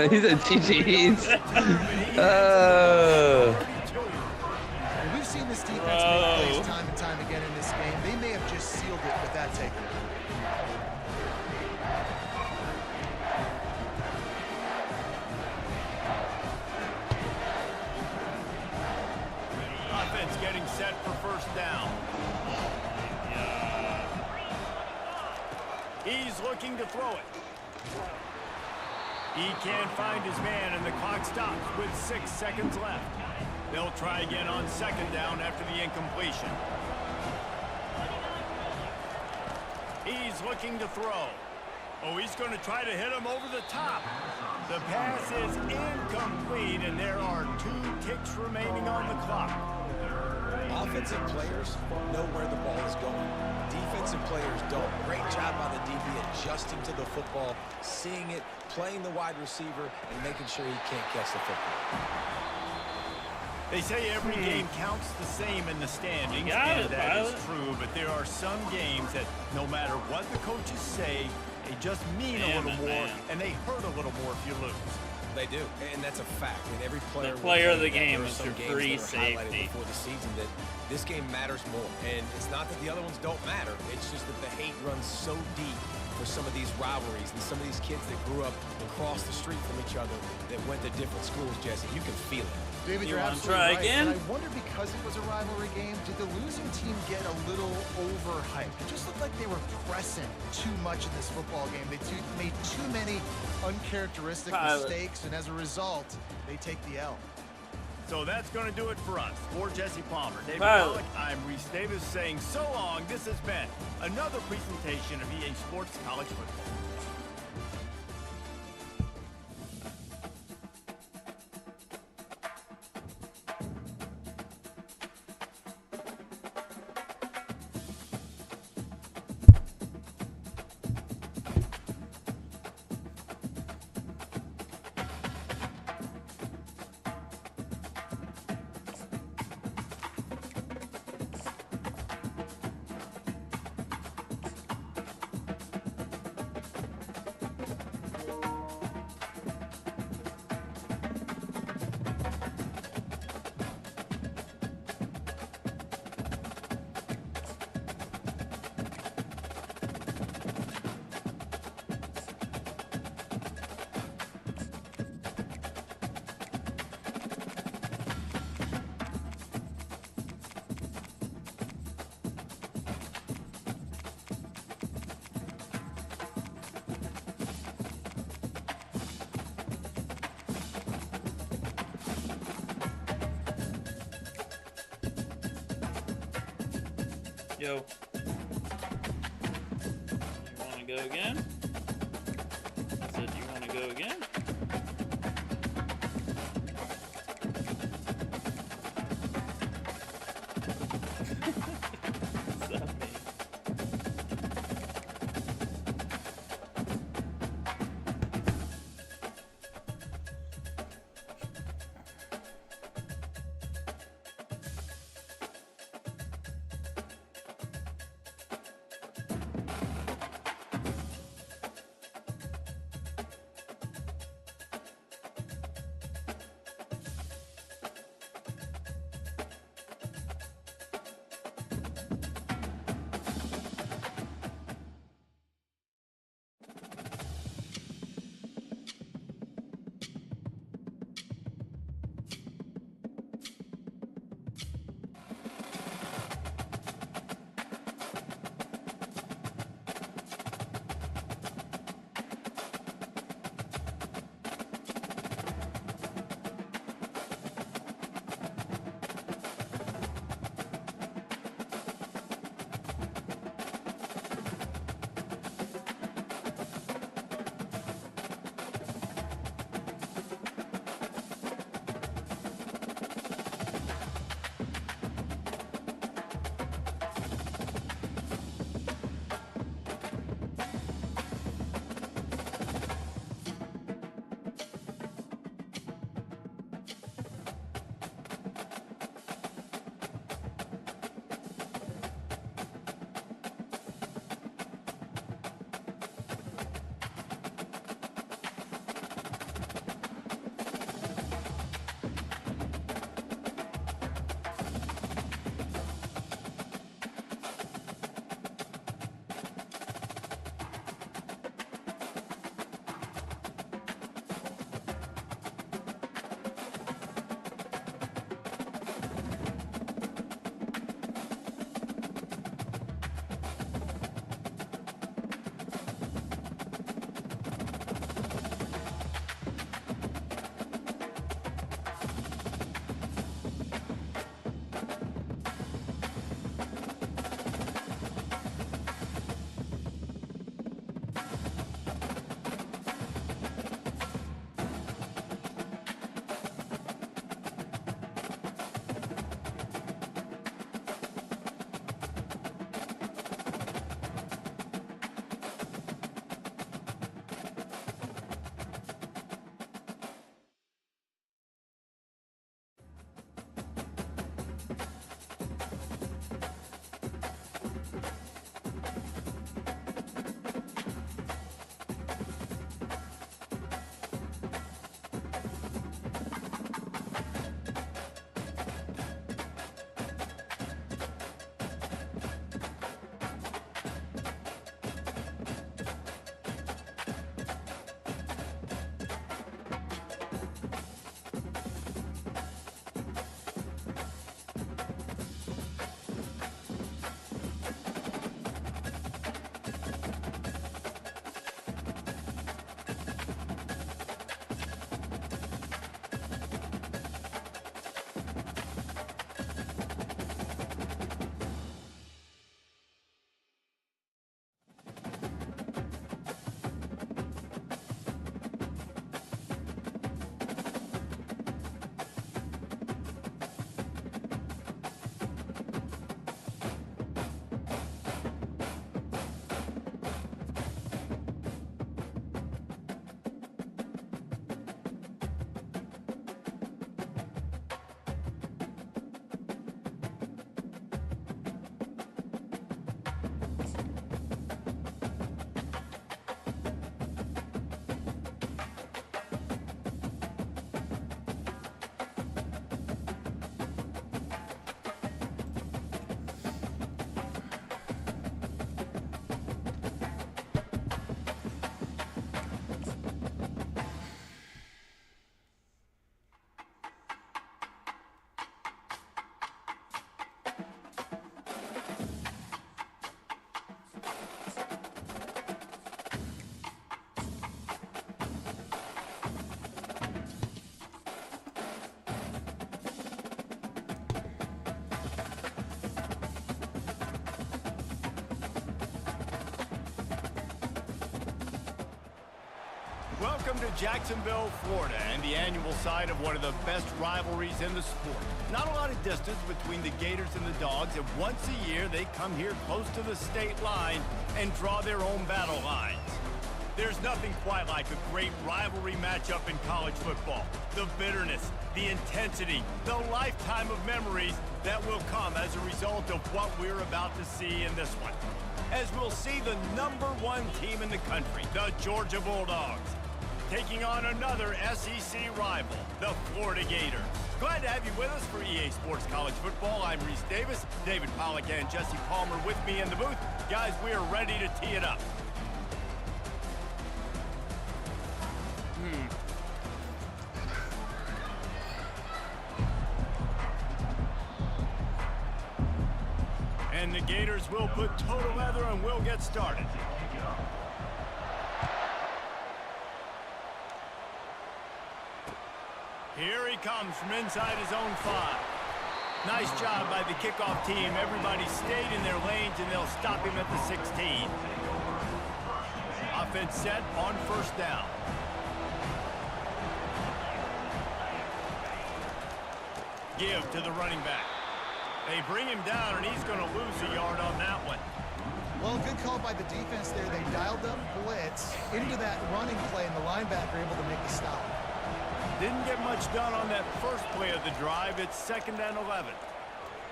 He's a GG's. We've seen this defense make plays time and time again in this game. They may have just sealed it with that takeaway. Offense getting set for first down. He's looking to throw it. He can't find his man, and the clock stops with 6 seconds left. They'll try again on second down after the incompletion. He's looking to throw. Oh, he's going to try to hit him over the top. The pass is incomplete, and there are 2 ticks remaining on the clock. Offensive players know where the ball is going. Defensive players don't. Great job by the DB adjusting to the football, seeing it, playing the wide receiver, and making sure he can't catch the football. They say every game counts the same in the standings, got and it, that is Pilot. true, but there are some games that no matter what the coaches say, they just mean a Damn little it, more, man. and they hurt a little more if you lose. They do, and that's a fact. And every player The player of will the tell you that game there are is some your games free that are highlighted safety. before the season that this game matters more. And it's not that the other ones don't matter. It's just that the hate runs so deep for some of these rivalries and some of these kids that grew up across the street from each other that went to different schools, Jesse. You can feel it. David, You you're wanna absolutely try right. again? And I wonder, because it was a rivalry game, did the losing team get a little overhyped? It just looked like they were pressing too much in this football game. They made too many uncharacteristic Pilot. mistakes, and as a result, they take the L. So that's going to do it for us. For Jesse Palmer, David Pilot. Pollack, I'm Reese Davis saying so long. This has been another presentation of EA Sports College Football. Yo. You want to go again? I said, you want to go again? What's that mean? Welcome to Jacksonville, Florida, and the annual site of one of the best rivalries in the sport. Not a lot of distance between the Gators and the Dogs, and once a year they come here close to the state line and draw their own battle lines. There's nothing quite like a great rivalry matchup in college football. The bitterness, the intensity, the lifetime of memories that will come as a result of what we're about to see in this one. As we'll see the #1 team in the country, the Georgia Bulldogs, taking on another SEC rival, the Florida Gators. Glad to have you with us for EA Sports College Football. I'm Reese Davis, David Pollack and Jesse Palmer with me in the booth. Guys, we are ready to tee it up. And the Gators will put total leather and we'll get started. Here he comes from inside his own 5. Nice job by the kickoff team. Everybody stayed in their lanes and they'll stop him at the 16. Offense set on first down. Give to the running back. They bring him down, and he's going to lose a yard on that one. Well, good call by the defense there. They dialed up blitz into that running play, and the linebacker able to make the stop. Didn't get much done on that first play of the drive. It's 2nd and 11.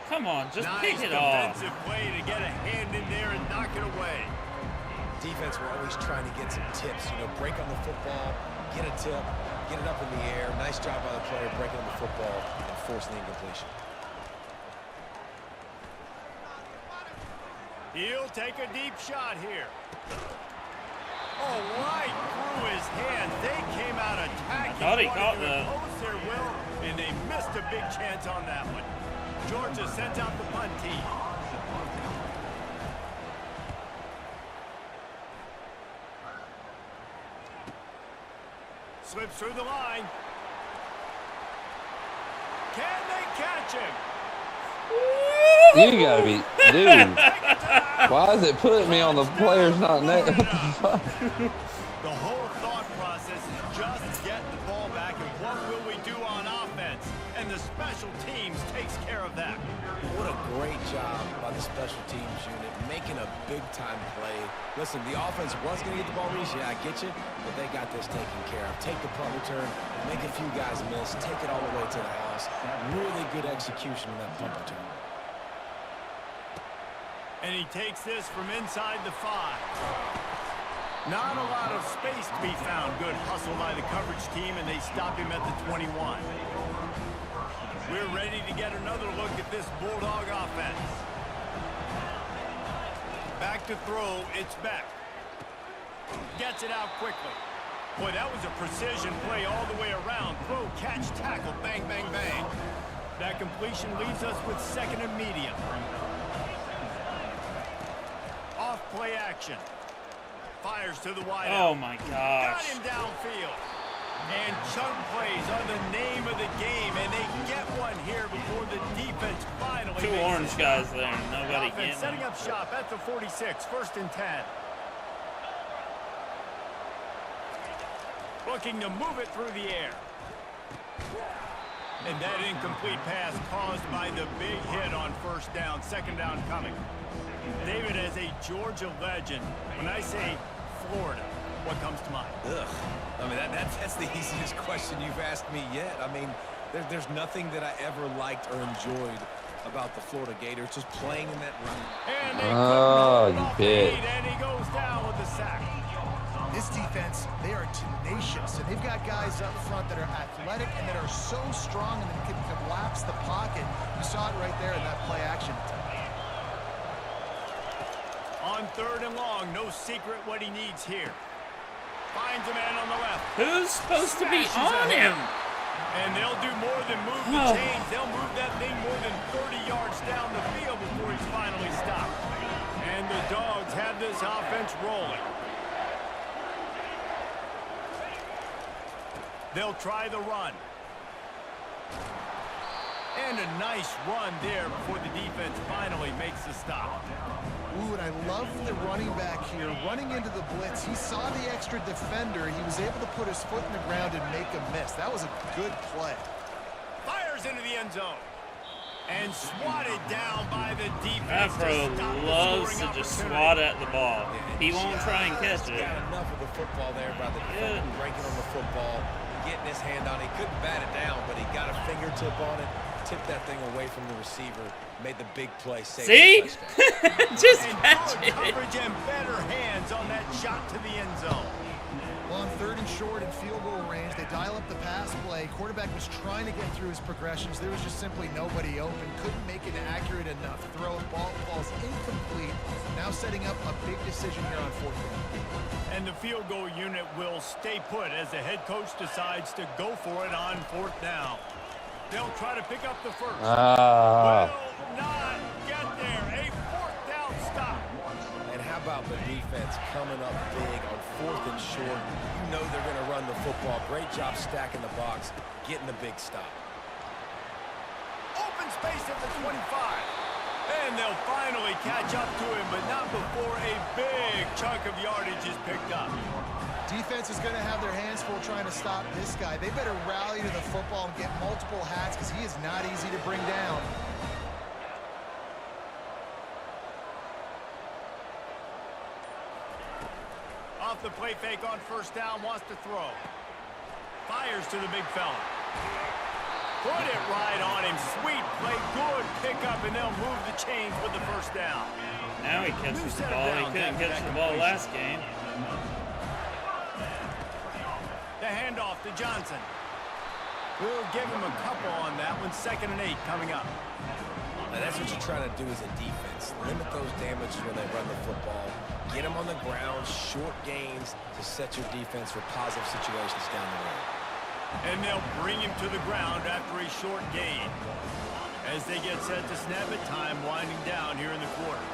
Come on, just pick it off. Nice off. defensive play to get a hand in there and knock it away. Defense were always trying to get some tips, you know, break on the football, get a tip, get it up in the air. Nice job by the player breaking on the football and forcing the incompletion. He'll take a deep shot here. Oh, right through his hand. They came out attacking. Thought he caught that. Oppose their will, and they missed a big chance on that one. Georgia sends out the punt team. Slips through the line. Can they catch him? You gotta be, dude. Why is it putting me on the players not net? The whole thought process is just get the ball back and what will we do on offense? And the special teams takes care of that. What a great job by the special teams unit, making a big-time play. Listen, the offense was going to get the ball, Reese. Yeah, I get you, but they got this taken care of. Take the punt return, make a few guys miss, take it all the way to the house. Really good execution in that punt return. And he takes this from inside the 5. Not a lot of space to be found. Good hustle by the coverage team, and they stop him at the 21. We're ready to get another look at this Bulldog offense. Back to throw, it's Beck. Gets it out quickly. Boy, that was a precision play all the way around. Throw, catch, tackle, bang, bang, bang. That completion leaves us with 2nd and medium. Off play action. Fires to the wide out. Oh my gosh. Got him downfield. And chunk plays are the name of the game, and they get one here before the defense finally Two makes orange it. guys there, and nobody Offense getting setting them. up shop at the 46, 1st and 10. Looking to move it through the air. And that incomplete pass caused by the big hit on first down, 2nd down coming. David, as a Georgia legend, when I say Florida, what comes to mind? Ugh. I mean, that's the easiest question you've asked me yet. I mean, there's nothing that I ever liked or enjoyed about the Florida Gators, just playing in that run. And they Oh, couldn't hold off you the bitch. lead, and he goes down with the sack. This defense, they are tenacious, and they've got guys up front that are athletic and that are so strong and that can collapse the pocket. You saw it right there in that play action. On 3rd and long, no secret what he needs here. Finds a man on the left. Who's supposed to be Smashes on ahead. him? And they'll do more than move the Oh. chains. They'll move that thing more than 30 yards down the field before he's finally stopped. And the Dogs have this offense rolling. They'll try the run. And a nice run there before the defense finally makes the stop. Ooh, and I love the running back here. Running into the blitz, he saw the extra defender. He was able to put his foot in the ground and make a miss. That was a good play. Fires into the end zone. And swatted down by the defense. That bro loves to just swat at the ball. He won't try and catch it. Got enough of the football there by the defender, breaking on the football, getting his hand on it. He couldn't bat it down, but he got a fingertip on it, tipped that thing away from the receiver, made the big play. See? Just catch good it. coverage and better hands on that shot to the end zone. Well, on 3rd and short and field goal range, they dial up the pass play. Quarterback was trying to get through his progressions. There was just simply nobody open. Couldn't make an accurate enough throw. Ball falls incomplete. Now setting up a big decision here on 4th down. And the field goal unit will stay put as the head coach decides to go for it on 4th down. They'll try to pick up the first. Will not get there. A 4th down stop. And how about the defense coming up big on 4th and short? You know they're going to run the football. Great job stacking the box, getting the big stop. Open space at the 25. And they'll finally catch up to him, but not before a big chunk of yardage is picked up. Defense is going to have their hands full trying to stop this guy. They better rally to the football and get multiple hats because he is not easy to bring down. Off the play fake on 1st down, wants to throw. Fires to the big fella. Put it right on him. Sweet play, good pickup, and they'll move the chains with the 1st down. Now he catches the ball. He couldn't catch the ball last game. The handoff to Johnson. We'll give him a couple on that one. 2nd and 8 coming up. Now that's what you're trying to do as a defense. Limit those damages when they run the football. Get them on the ground, short gains to set your defense for positive situations down the road. And they'll bring him to the ground after a short gain. As they get set to snap it, time winding down here in the quarter.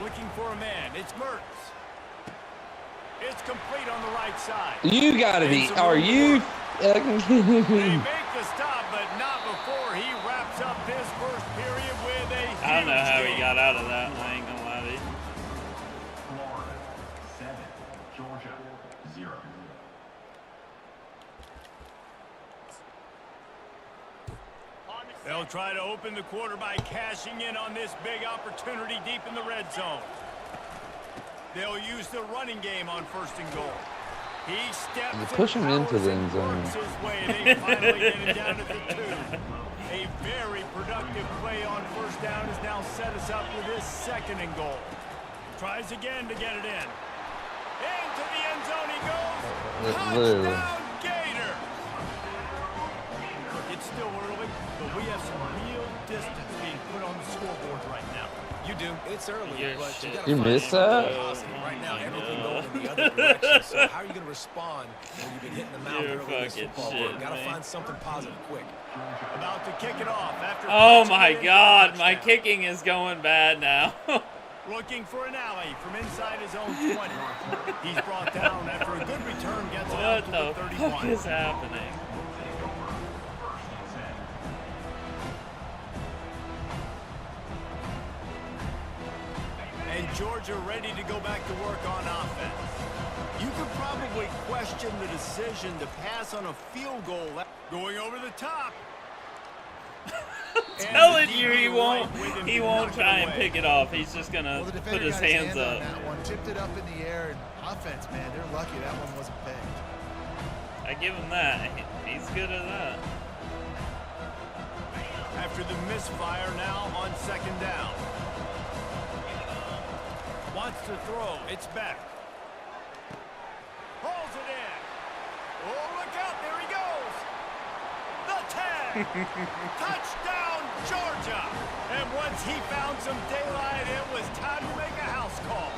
Looking for a man. It's Mertz. It's complete on the right side. You gotta be. Are you? They make the stop, but not before he wraps up his first period with a huge I don't know how gain. he got out of that. I ain't gonna lie to you. Florida 7, Georgia 0. They'll try to open the quarter by cashing in on this big opportunity deep in the red zone. They'll use the running game on 1st and goal. He steps You push him into the end zone. his way, and they finally get him down to the 2. A very productive play on 1st down has now set us up with his 2nd and goal. Tries again to get it in. Into the end zone he goes. Touchdown Gator. It's still early, but we have some real distance being put on the scoreboard right now. You do. It's early, You're but shit. you got to You find missed something that? positive. Right now, everything going in the other direction. So how are you going to respond when you've been hitting the mouth You're early in this fucking football shit, game? Got to man. find something positive quick. About to kick it off after. Oh punching my it in for a God, my touchdown. kicking is going bad now. Looking for an alley from inside his own 20. He's brought down after a good return, gets it out What to the the fuck 31. is happening? And Georgia ready to go back to work on offense. You could probably question the decision to pass on a field goal. Going over the top. Telling you he won't try and pick it off. He's just gonna Well, the put defender his got hands hand on up. that one, tipped it up in the air, and offense, man, they're lucky that one wasn't picked. I give him that. He's good at that. After the misfire, now on 2nd down. Wants to throw. It's back. Pulls it in. Oh, look out. There he goes. The tag. Touchdown, Georgia. And once he found some daylight, it was time to make a house call.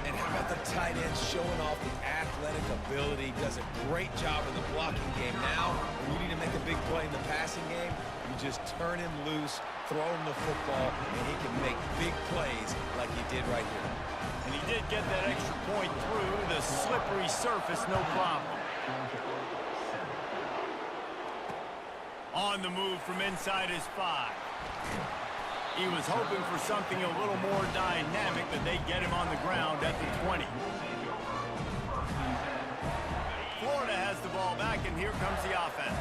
And how about the tight end showing off the athletic ability? Does a great job in the blocking game. Now, when you need to make a big play in the passing game, you just turn him loose, throw him the football, and he can make big plays like he did right here. And he did get that extra point through the slippery surface, no problem. On the move from inside his 5. He was hoping for something a little more dynamic, but they get him on the ground at the 20. Florida has the ball back, and here comes the offense.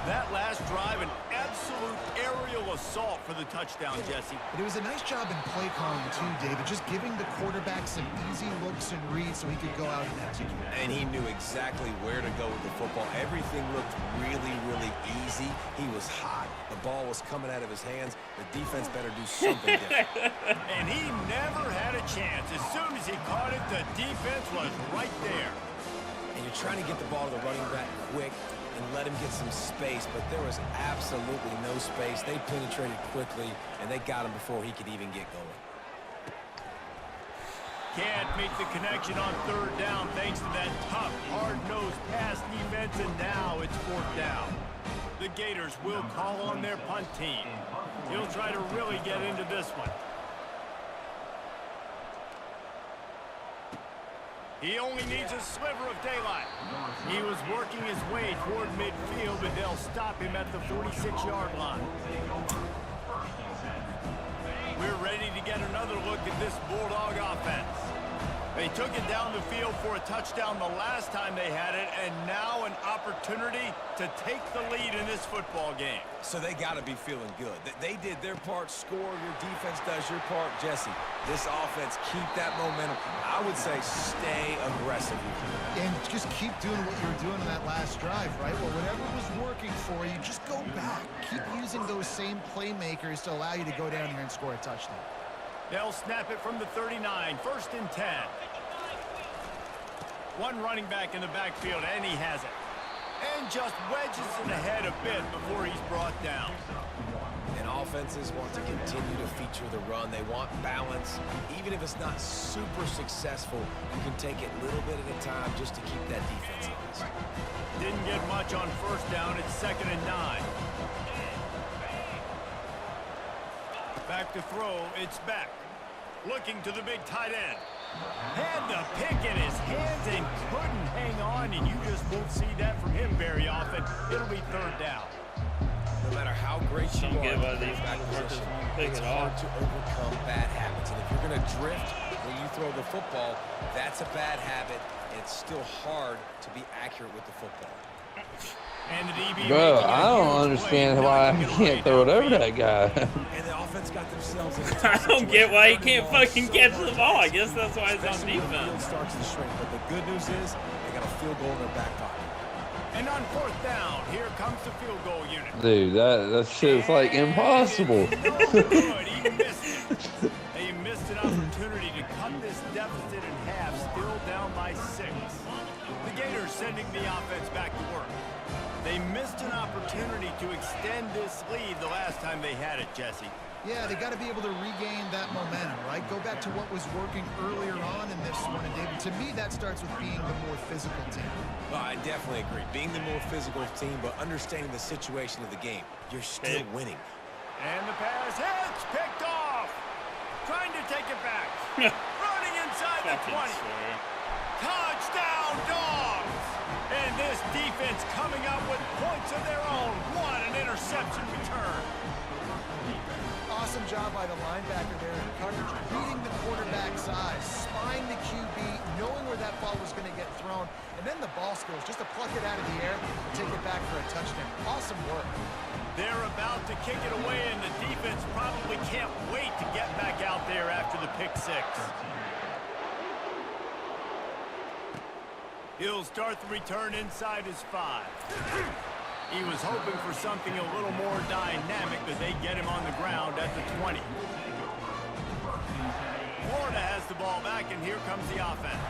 That last drive, an absolute aerial assault for the touchdown, Jesse. But it was a nice job in play calling, too, David, just giving the quarterback some easy looks and reads so he could go out and execute. And he knew exactly where to go with the football. Everything looked really, really easy. He was hot. The ball was coming out of his hands. The defense better do something different. And he never had a chance. As soon as he caught it, the defense was right there. And you're trying to get the ball to the running back quick and let him get some space, but there was absolutely no space. They penetrated quickly, and they got him before he could even get going. Can't make the connection on 3rd down thanks to that tough, hard-nosed pass defense, and now it's 4th down. The Gators will call on their punt team. He'll try to really get into this one. He only needs a sliver of daylight. He was working his way toward midfield, but they'll stop him at the 46-yard line. We're ready to get another look at this Bulldog offense. They took it down the field for a touchdown the last time they had it, and now an opportunity to take the lead in this football game. So they got to be feeling good. They did their part, score, your defense does your part. Jesse, this offense, keep that momentum. I would say stay aggressive. And just keep doing what you were doing in that last drive, right? Well, whatever was working for you, just go back. Keep using those same playmakers to allow you to go down here and score a touchdown. They'll snap it from the 39, 1st and 10. One running back in the backfield, and he has it. And just wedges it ahead a bit before he's brought down. And offenses want to continue to feature the run. They want balance. Even if it's not super successful, you can take it a little bit at a time just to keep that defense honest. Didn't get much on 1st down. It's 2nd and 9. Back to throw. It's back. Looking to the big tight end. Had the pick in his hands and couldn't hang on, and you just won't see that from him very often. It'll be 3rd down. No matter how great you are, get by these workers won't pick it's it hard off. to overcome bad habits. And if you're going to drift when you throw the football, that's a bad habit. It's still hard to be accurate with the football. And the DB Bro, I don't understand why I can't throw it over that guy. And the offense got themselves in a tough I don't get situation. why he Third can't and long, fucking still catch working the ball. I hard. guess that's why he's on Especially when the field defense. starts to shrink. But the good news is they got a field goal in their back pocket. And on 4th down, here comes the field goal unit. Dude, that shit's like impossible. And it's no good. He missed it. They missed an opportunity to cut this deficit in half, still down by 6. The Gators sending the offense back to work. They missed an opportunity to extend this lead the last time they had it, Jesse. Yeah, they got to be able to regain that momentum, right? Go back to what was working earlier on in this one. And David, to me, that starts with being the more physical team. Well, I definitely agree. Being the more physical team, but understanding the situation of the game. You're still winning. And the pass hits, picked off. Trying to take it back. Running inside the 20. Touchdown, Dogs! And this defense coming up with points of their own. What an interception return. Awesome job by the linebacker there in coverage, reading the quarterback's eyes, spying the QB, knowing where that ball was going to get thrown, and then the ball skills, just to pluck it out of the air and take it back for a touchdown. Awesome work. They're about to kick it away, and the defense probably can't wait to get back out there after the pick 6. He'll start the return inside his 5. He was hoping for something a little more dynamic, but they get him on the ground at the 20. Florida has the ball back, and here comes the offense.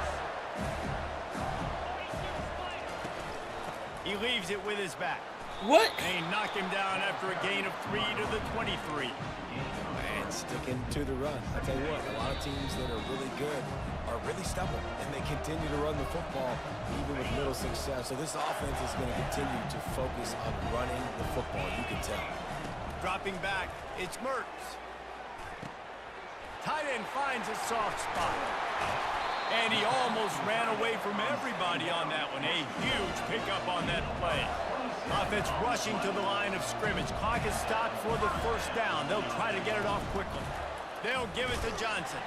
He leaves it with his back. What? They knock him down after a gain of 3 to the 23. And sticking to the run. I tell you what, a lot of teams that are really good are really stubborn, and they continue to run the football even with little success. So this offense is going to continue to focus on running the football, you can tell. Dropping back, it's Mertz. Tight end finds a soft spot. And he almost ran away from everybody on that one. A huge pickup on that play. Offense rushing to the line of scrimmage. Clock is stopped for the first down. They'll try to get it off quickly. They'll give it to Johnson.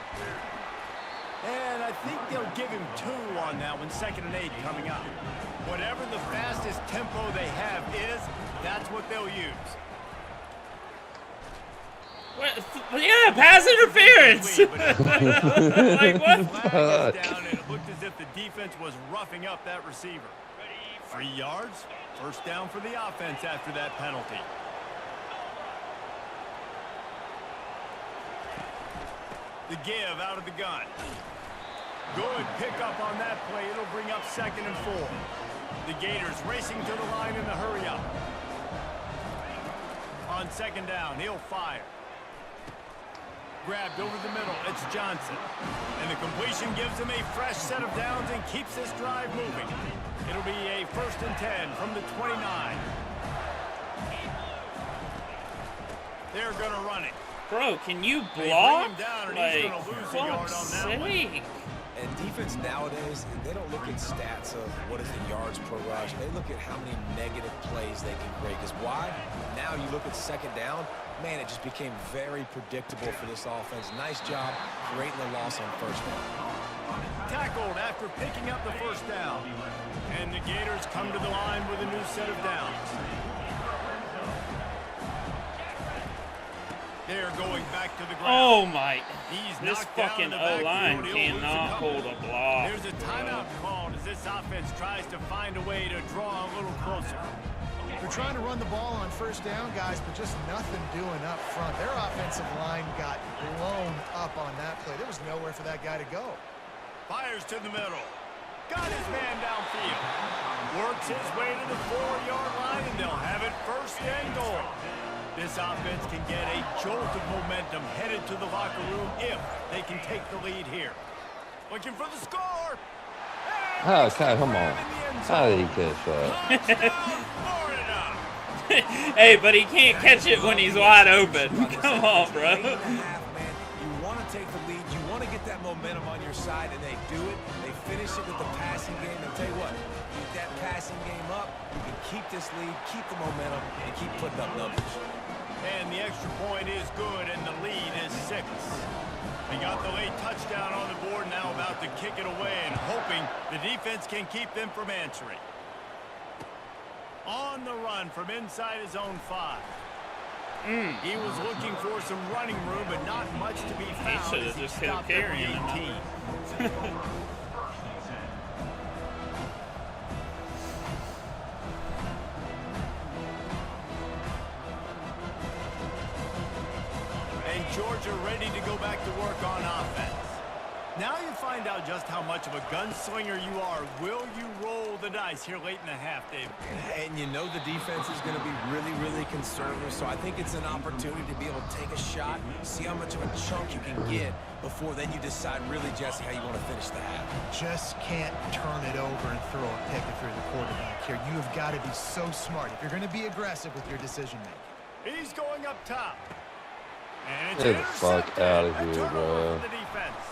And I think they'll give him 2 on that one. 2nd and 8 coming up. Whatever the fastest tempo they have is, that's what they'll use. What? Yeah, pass interference. Like what? Flag is down, and it looked as if the defense was roughing up that receiver. 3 yards, first down for the offense after that penalty. The give out of the gun. Good pickup on that play. It'll bring up 2nd and 4. The Gators racing to the line in the hurry up. On 2nd down, he'll fire. Grabbed over the middle. It's Johnson. And the completion gives him a fresh set of downs and keeps this drive moving. It'll be a 1st and 10 from the 29. They're going to run it. Bro, can you block? Like, fuck's sake. And defense nowadays, they don't look at stats of what is the yards per rush. They look at how many negative plays they can create. Because why? Now you look at 2nd down, man, it just became very predictable for this offense. Nice job creating the loss on 1st down. Tackled after picking up the 1st down. And the Gators come to the line with a new set of downs. They're going back to the ground. Oh my. He's This knocked down fucking in the O-line backfield. He'll lose cannot couple. hold a block. There's a timeout called as this offense tries to find a way to draw a little closer. They're trying to run the ball on 1st down, guys, but just nothing doing up front. Their offensive line got blown up on that play. There was nowhere for that guy to go. Fires to the middle. Got his man downfield. Works his way to the 4-yard line, and they'll have it 1st and goal. This offense can get a jolt of momentum headed to the locker room if they can take the lead here. Looking for the score. Oh, God, come on. How did he catch that? Touchdown, Florida. Hey, but he can't catch it when he's wide open. Come on, bro. 8.5, man. You want to take the lead. You want to get that momentum on your side, and they do it. They finish it with the passing game. And tell you what, keep that passing game up. You can keep this lead, keep the momentum, and keep putting up numbers. And the extra point is good, and the lead is 6. They got the late touchdown on the board, now about to kick it away and hoping the defense can keep them from answering. On the run from inside his own 5. He was looking for some running room, but not much to be found. should have as just stopped kept at the carrying 18. And Georgia ready to go back to work on offense. Now you find out just how much of a gunslinger you are. Will you roll the dice here late in the half, Dave? And you know the defense is going to be really, really conservative, so I think it's an opportunity to be able to take a shot, see how much of a chunk you can get before then you decide really, Jesse, how you want to finish the half. Just can't turn it over and throw a pick if you're the quarterback here. You have got to be so smart if you're going to be aggressive with your decision-making. He's going up top. And it's Get the fuck intercepted. out of A here, turnover bro. for the defense.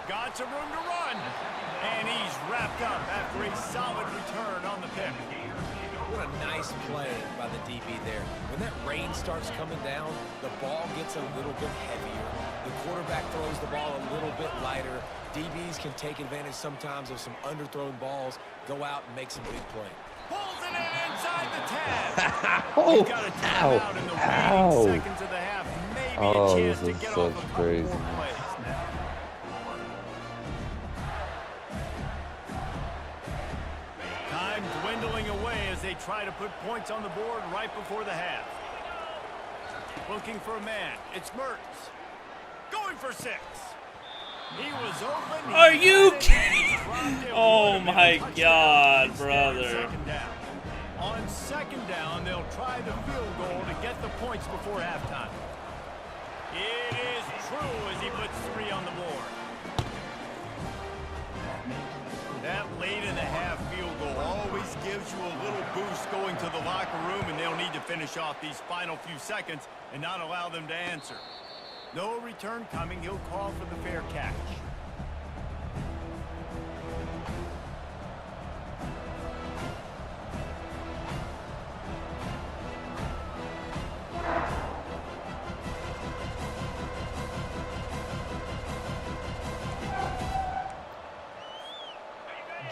Got some room to run. And he's wrapped up after a solid return on the pick. What a nice play by the DB there. When that rain starts coming down, the ball gets a little bit heavier. The quarterback throws the ball a little bit lighter. DBs can take advantage sometimes of some underthrown balls, go out and make some big plays. Pulls it in inside the 10. Oh, He's got a timeout in the waning seconds of the half. Maybe Oh, a chance this to is get such off a couple crazy. more plays. Time dwindling away as they try to put points on the board right before the half. Looking for a man. It's Mertz. Going for 6. He was open. Are you He kidding? dropped it. Oh Would have been a my touchdown God, instead. brother. 2nd down. On 2nd down, they'll try the field goal to get the points before halftime. It is true as he puts 3 on the board. That late in the half field goal always gives you a little boost going to the locker room, and they'll need to finish off these final few seconds and not allow them to answer. No return coming. He'll call for the fair catch.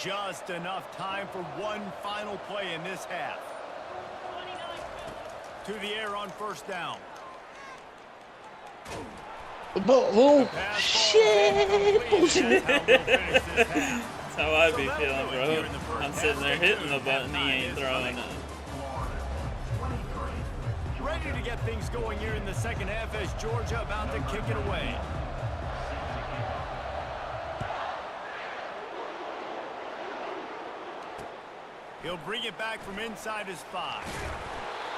just enough time for one final play in this half. To the air on first down. Oh, shit! That's how I be feeling, bro. I'm sitting there hitting the button, he ain't throwing it. Ready to get things going here in the second half as Georgia about to kick it away. He'll bring it back from inside his 5.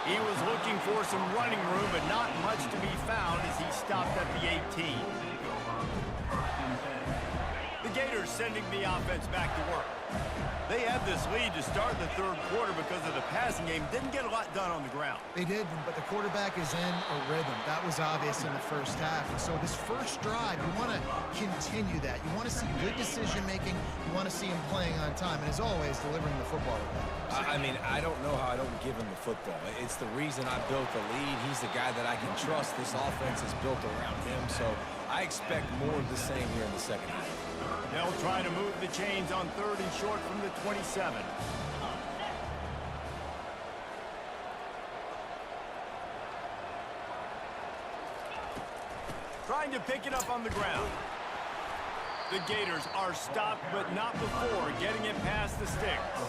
He was looking for some running room, but not much to be found as he stopped at the 18. The Gators sending the offense back to work. They had this lead to start the third quarter because of the passing game. Didn't get a lot done on the ground. They did, but the quarterback is in a rhythm. That was obvious in the first half. And so this first drive, you want to continue that. You want to see good decision-making. You want to see him playing on time. And as always, delivering the football. I mean, I don't know how I don't give him the football. It's the reason I built the lead. He's the guy that I can trust. This offense is built around him. So I expect more of the same here in the second half. They'll try to move the chains on 3rd and short from the 27. Trying to pick it up on the ground. The Gators are stopped, but not before getting it past the sticks.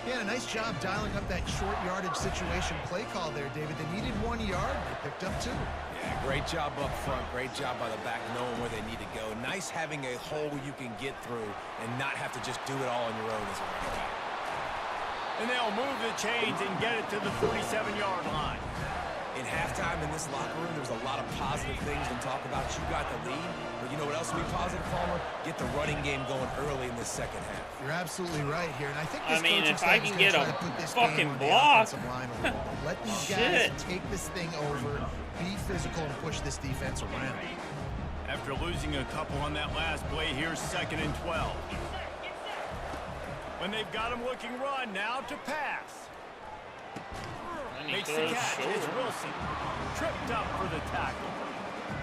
Yeah, a nice job dialing up that short yardage situation play call there, David. They needed 1 yard. They picked up 2. Yeah, great job up front. Great job by the back knowing where they need to go. Nice having a hole you can get through and not have to just do it all on your own as a running back. And they'll move the chains and get it to the 47-yard line. In halftime in this locker room, there was a lot of positive things to talk about. You got the lead, but you know what else will be positive, Palmer? Get the running game going early in this second half. You're absolutely right here, and I think this if I can get a fucking block. Let these guys take this thing over, be physical, and push this defense around. After losing a couple on that last play, here's 2nd and 12. When they've got him looking run, now to pass. Makes the catch. It's Wilson. Tripped up for the tackle.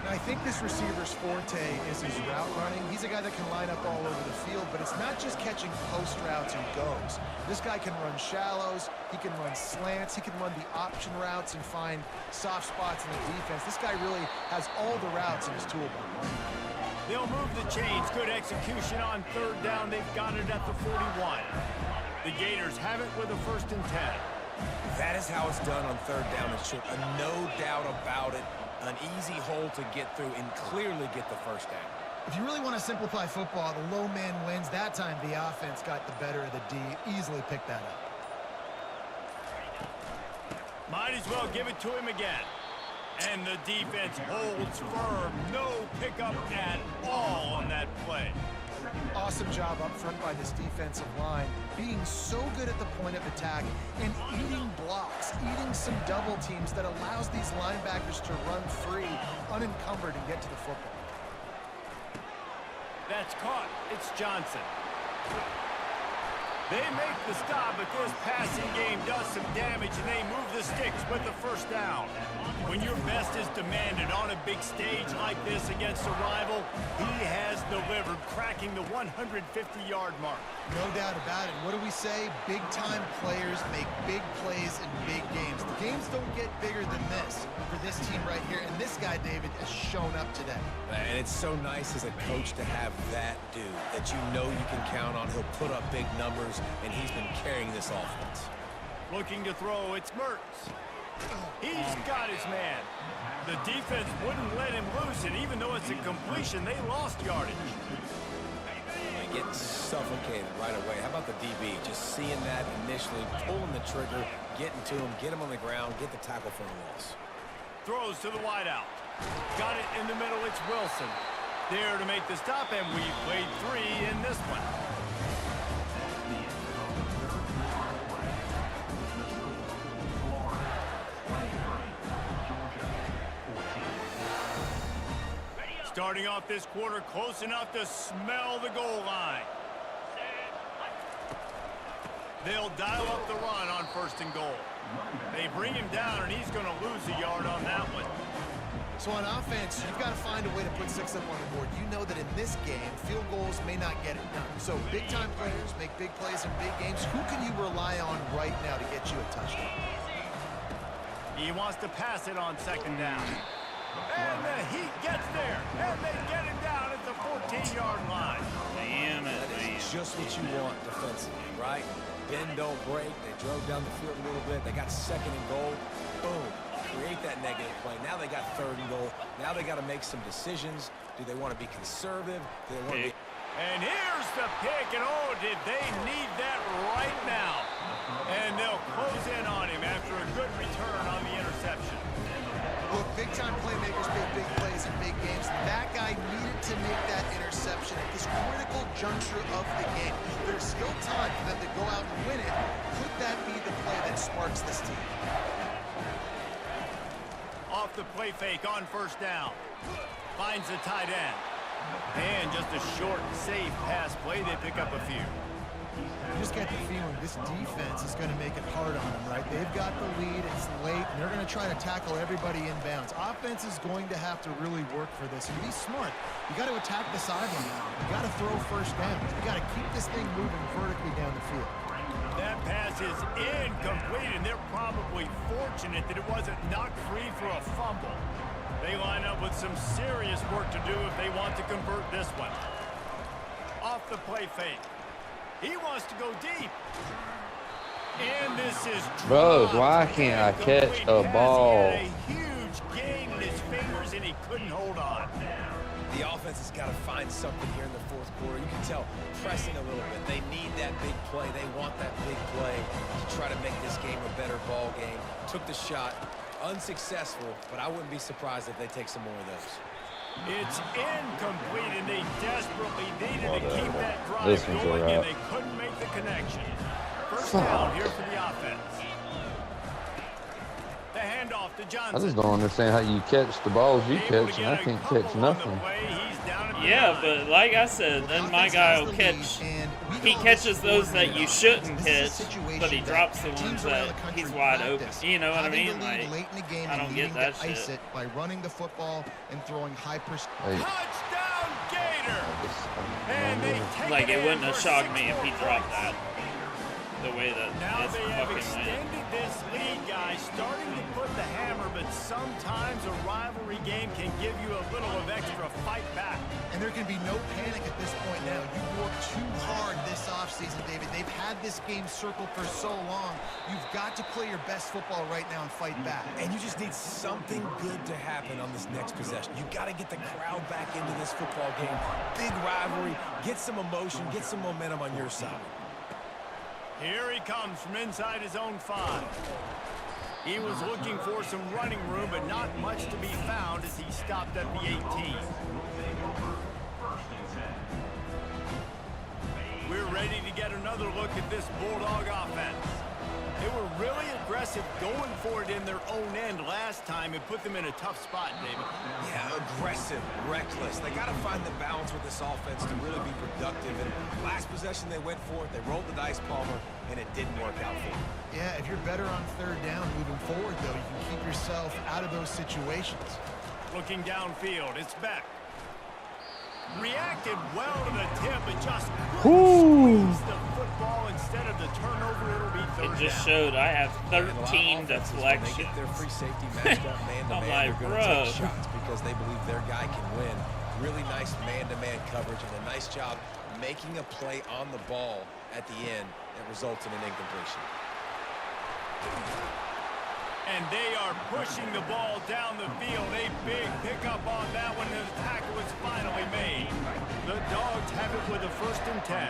Now, I think this receiver's forte is his route running. He's a guy that can line up all over the field, but it's not just catching post routes and goes. This guy can run shallows. He can run slants. He can run the option routes and find soft spots in the defense. This guy really has all the routes in his toolbox. They'll move the chains. Good execution on 3rd down. They've got it at the 41. The Gators have it with a 1st and 10. That is how it's done on 3rd down and short. No doubt about it. An easy hole to get through and clearly get the 1st down. If you really want to simplify football, the low man wins. That time the offense got the better of the D. Easily picked that up. Might as well give it to him again. And the defense holds firm. No pickup at all on that play. Awesome job up front by this defensive line, being so good at the point of attack and eating blocks, eating some double teams that allows these linebackers to run free, unencumbered, and get to the football. That's caught. It's Johnson. They make the stop, but this passing game does some damage, and they move the sticks with the 1st down. When your best is demanded on a big stage like this against a rival, he has delivered, cracking the 150-yard mark. No doubt about it. What do we say? Big-time players make big plays in big games. The games don't get bigger than this for this team right here, and this guy, David, has shown up today. And it's so nice as a coach to have that dude that you know you can count on. He'll put up big numbers, and he's been carrying this offense. Looking to throw, it's Mertz. He's got his man. The defense wouldn't let him loose, and even though it's a completion, they lost yardage. They get suffocated right away. How about the DB? Just seeing that initially, pulling the trigger, getting to him, get him on the ground, get the tackle for a loss. Throws to the wideout. Got it in the middle, it's Wilson. There to make the stop, and we played 3 in this one. Starting off this quarter close enough to smell the goal line. They'll dial up the run on 1st and goal. They bring him down, and he's going to lose a yard on that one. So on offense, you've got to find a way to put 6 up on the board. You know that in this game, field goals may not get it done. So big-time players make big plays in big games. Who can you rely on right now to get you a touchdown? He wants to pass it on 2nd down. And the Heat gets there, and they get him down at the 14-yard line. Damn it, That man. is just what you want defensively, right? Bend, don't break. They drove down the field a little bit. They got 2nd and goal. Boom. Create that negative play. Now they got 3rd and goal. Now they got to make some decisions. Do they want to be conservative? Do they want to be... And here's the pick, and oh, did they need that right now. And they'll close in on him after a good return on the interception. Look, big-time playmakers make big plays in big games. That guy needed to make that interception at this critical juncture of the game. There's still time for them to go out and win it. Could that be the play that sparks this team? Off the play fake on 1st down. Finds the tight end. And just a short, safe pass play. They pick up a few. You just get the feeling this defense is going to make it hard on them, right? They've got the lead. It's late, and they're going to try to tackle everybody in bounds. Offense is going to have to really work for this and be smart. You got to attack the sideline. You got to throw 1st downs. You got to keep this thing moving vertically down the field. That pass is incomplete, and they're probably fortunate that it wasn't knocked free for a fumble. They line up with some serious work to do if they want to convert this one. Off the play fake. He wants to go deep. And this is Bro, why can't I catch a ball? He had a huge gain in his fingers, and he couldn't hold on. The offense has got to find something here in the 4th quarter. You can tell pressing a little bit. They need that big play. They want that big play to try to make this game a better ball game. Took the shot. Unsuccessful, but I wouldn't be surprised if they take some more of those. It's incomplete, and they desperately needed to keep that drive This one's going, alright. and they couldn't make the connection. 1st down here for the offense. The handoff to Johnson. I just don't understand how you catch the balls you catch, and I can't catch nothing. Yeah, but like I said, then my guy will catch. He catches those that you shouldn't catch, but he drops the ones that he's wide open. You know what I mean? Like, I don't get that shit. By running the football and throwing high percent. Touchdown, Gator! And they take Like, it wouldn't have for shocked me 6 if he more dropped points. that. The way that Now it's they have fucking went. extended this lead, guys, starting to put the hammer, but sometimes a rivalry game can give you a little of extra fight back. And there can be no panic at this point now. You worked too hard this offseason, David. They've had this game circled for so long. You've got to play your best football right now and fight back. And you just need something good to happen on this next possession. You got to get the crowd back into this football game. Big rivalry. Get some emotion. Get some momentum on your side. Here he comes from inside his own 5. He was looking for some running room, but not much to be found as he stopped at the 18. We're ready to get another look at this Bulldog offense. They were really aggressive going for it in their own end last time and put them in a tough spot, David. Yeah, aggressive, reckless. They got to find the balance with this offense to really be productive. And last possession, they went for it. They rolled the dice, Palmer, and it didn't work out for them. Yeah, if you're better on 3rd down moving forward, though, you can keep yourself out of those situations. Looking downfield, it's Beck. Reacted well to the tip, but just couldn't squeeze the football instead of the turnover. It'll be 3rd It just down. showed I have And a lot of 13 offenses, when deflections. they get their free safety matched up man-to-man, I'm like, they're going to take bro. shots because they believe their guy can win. Really nice man-to-man coverage and a nice job making a play on the ball at the end that results in an incompletion. And they are pushing the ball down the field. A big pickup on that one, and the tackle was finally made. The Dogs have it with a 1st and 10.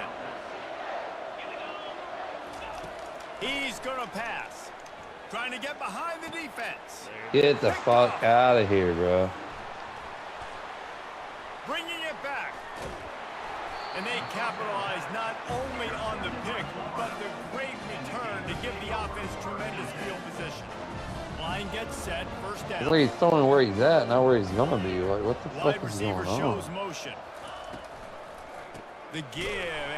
He's going to pass. Trying to get behind the defense. Get the fuck out of here, bro. Bringing it back. And they capitalize not only on the pick, but the great return to give the offense tremendous field position. Line gets set, 1st down. Where he's throwing where he's at, not where he's gonna be. Like, what the Wide fuck is receiver going shows on? motion. The give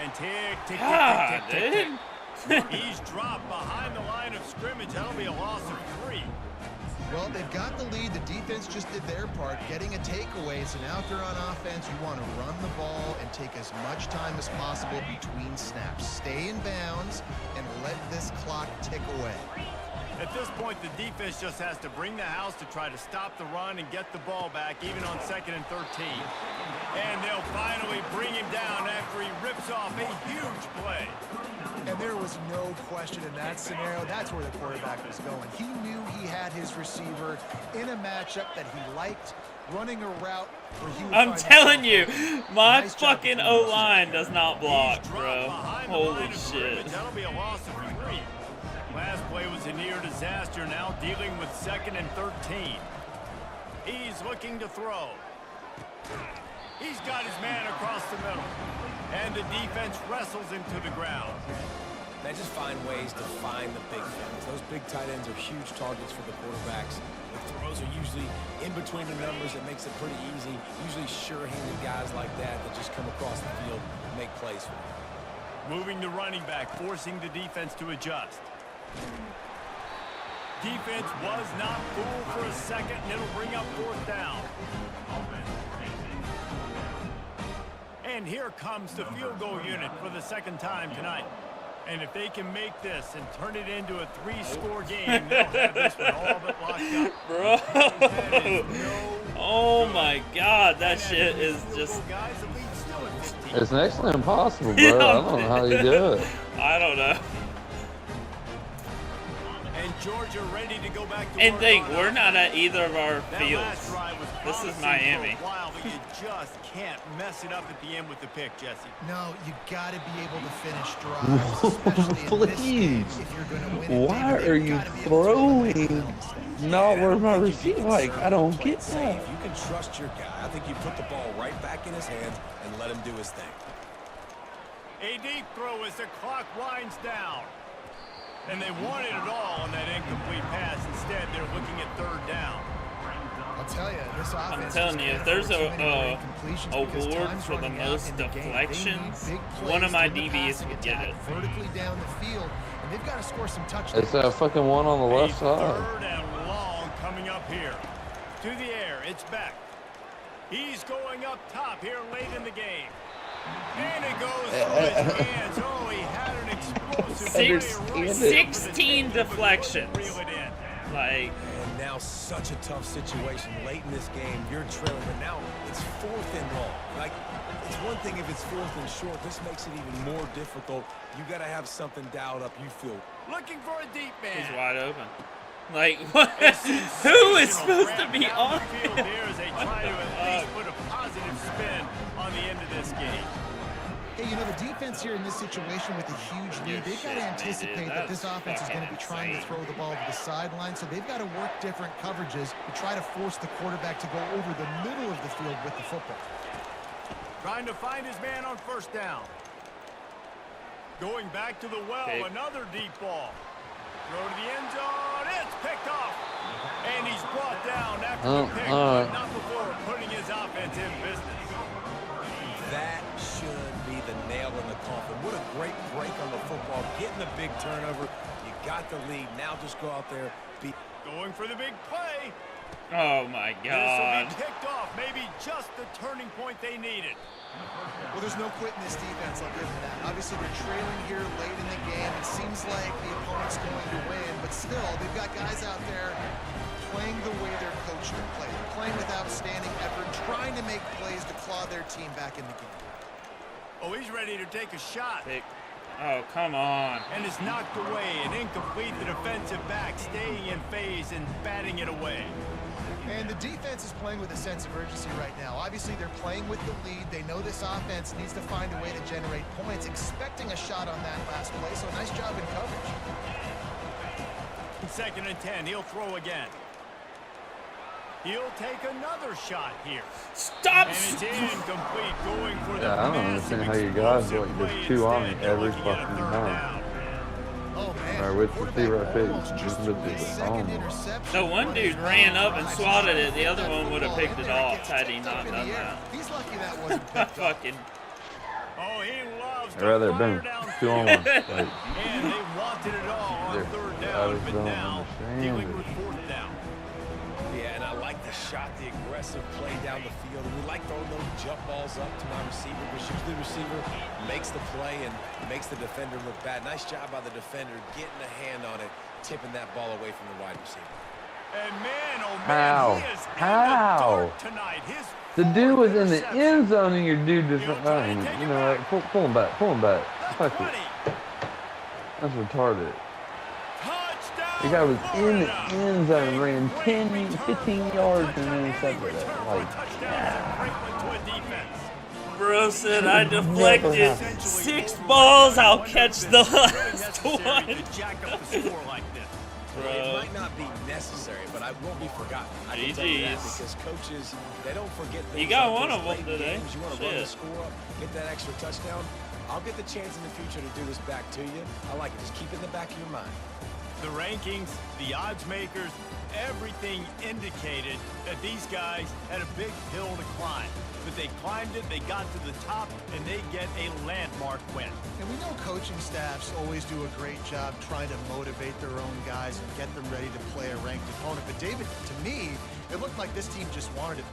and tick, tick, God, tick, tick, tick, tick. dude. He's dropped behind the line of scrimmage. That'll be a loss of 3. Well, they've got the lead. The defense just did their part, getting a takeaway. So now if they're on offense, you want to run the ball and take as much time as possible between snaps. Stay in bounds and let this clock tick away. At this point, the defense just has to bring the house to try to stop the run and get the ball back, even on 2nd and 13. And they'll finally bring him down after he rips off a huge play. And there was no question in that scenario. That's where the quarterback was going. He knew he had his receiver in a matchup that he liked, running a route where he would I'm find telling you, himself. my Nice job fucking defending the O-line does not block, He's dropped bro. behind the Holy line of shit. scrimmage. That'll be a loss of 3. Last play was a near disaster, now dealing with 2nd and 13. He's looking to throw. He's got his man across the middle. And the defense wrestles him to the ground. They just find ways to find the big things. Those big tight ends are huge targets for the quarterbacks. The throws are usually in between the numbers. It makes it pretty easy. Usually sure-handed guys like that just come across the field and make plays for them. Moving the running back, forcing the defense to adjust. Defense was not fooled for a second, and it'll bring up 4th down. And here comes the field goal unit for the 2nd time tonight. And if they can make this and turn it into a 3-score game, they'll have this one all but locked up. Bro. That is no Oh good. my god, that And shit as is the field just... goal guys, the lead's still at 15. It's next to impossible, bro. Yeah, I don't know how you do it. I don't know. And Georgia ready to go back to And work think, on we're offense. not at either of our That fields. last drive was This is promising Miami. for a while, but you just can't mess it up at the end with the pick, Jesse. No, you got to be able to finish drives, especially in this game, Please. if you're going to win it. Why They've are you gotta be able to avoid throwing that mistake. not where my receiver? Like, I don't get that. Safe. You can trust your guy. I think you put the ball right back in his hands and let him do his thing. A deep throw as the clock winds down. And they wanted it all on that incomplete pass. Instead, they're looking at 3rd down. I'll tell you, this offense telling you, if there's too many incompletions because award time's for the running out most in the game. They need deflections, big one plays of my in the DBs passing would get attack, it. vertically down the field, and they've got to score some touchdowns. It's that fucking one on the left A side. 3rd and long coming up here. To the air, it's Beck. He's going up top here late in the game. And it goes through his hands. Oh, he had an explosive play right there for the 16 safety, but deflections. couldn't reel it in. Like, And now such a tough situation late in this game. You're trailing, but now it's 4th and long. Like, it's one thing if it's 4th and short. This makes it even more difficult. You got to have something dialed up. You feel Looking for a deep man. he's wide open. Like, what? Who is supposed to be on field him? here as they try to at least put a positive spin on the end of this game. Hey, you know, the defense here in this situation with a huge lead, they've got to anticipate that this offense is going to be trying to throw the ball to the sideline, so they've got to work different coverages to try to force the quarterback to go over the middle of the field with the football. Trying to find his man on 1st down. Going back to the well, Okay. another deep ball. Throw to the end zone, it's picked off. And he's brought down after the pick, all right. but not before putting his offense in business. that should be the nail in the coffin. What a great break on the football. Getting the big turnover. You got the lead. Now just go out there. Going for the big play. Oh my This god. will be picked off. Maybe just the turning point they needed. Well, there's no quitting this defense, I'll give them that. Obviously, they're trailing here late in the game. It seems like the opponent's going to win, but still, they've got guys out there playing the way they're coached to play. They're playing with outstanding effort, trying to make plays to claw their team back in the game. Oh, he's ready to take a shot. Oh, come on. And it's knocked away and incomplete. The defensive back staying in phase and batting it away. And the defense is playing with a sense of urgency right now. Obviously, they're playing with the lead. They know this offense needs to find a way to generate points, expecting a shot on that last play. So nice job in coverage. 2nd and 10, he'll throw again. He'll take another shot here. Stop! And it's incomplete, going for the Yeah, I don't understand how you guys massive like just explosive chew on play me instead. every They're looking at a fucking 3rd time. down. Oh, man. Or which Quarterback receiver I pick? almost just Just threw with a the second phone. interception. The one dude ran up and swatted it. The other one would have picked it off had he not done that. He's lucky that wasn't picked off. Fucking. Oh, he loves I'd rather boom. 2 on 1. Like, and they wanted it all on They're- third I down, just but don't now understand dealing it. with fourth down. Yeah, and I like the shot, the aggressive play down the field. And we like throwing those jump balls up to my receiver, because usually the receiver makes the play and makes the defender look bad. Nice job by the defender getting a hand on it, tipping that ball away from the wide receiver. And man, oh man, How? he is in the How? dark tonight. His the dude was in the interception. end zone and your dude just, He'll try and take you it know, back. pull him back, pull him back. The Fuck 20. it. That's retarded. Touchdown, The guy was in the Florida. end zone, A ran great 10, return 15 for a yards and touchdown, then a intercepted return it. for a Like, touchdown as a great one to a defense. Bro said I Never deflected happened. 6 balls. I'll catch the last Really one. necessary to jack up the score like this. It Bro. might not be necessary, but I won't be forgotten. I can tell you that, GGs. because coaches, they don't forget things. You got like one this of them late today. games. You want to run the Shit. score up, get that extra touchdown. I'll get the chance in the future to do this back to you. I like it. Just keep it in the back of your mind. The rankings, the odds makers, everything indicated that these guys had a big hill to climb. But they climbed it, they got to the top, and they get a landmark win. And we know coaching staffs always do a great job trying to motivate their own guys and get them ready to play a ranked opponent. But David, to me, it looked like this team just wanted it.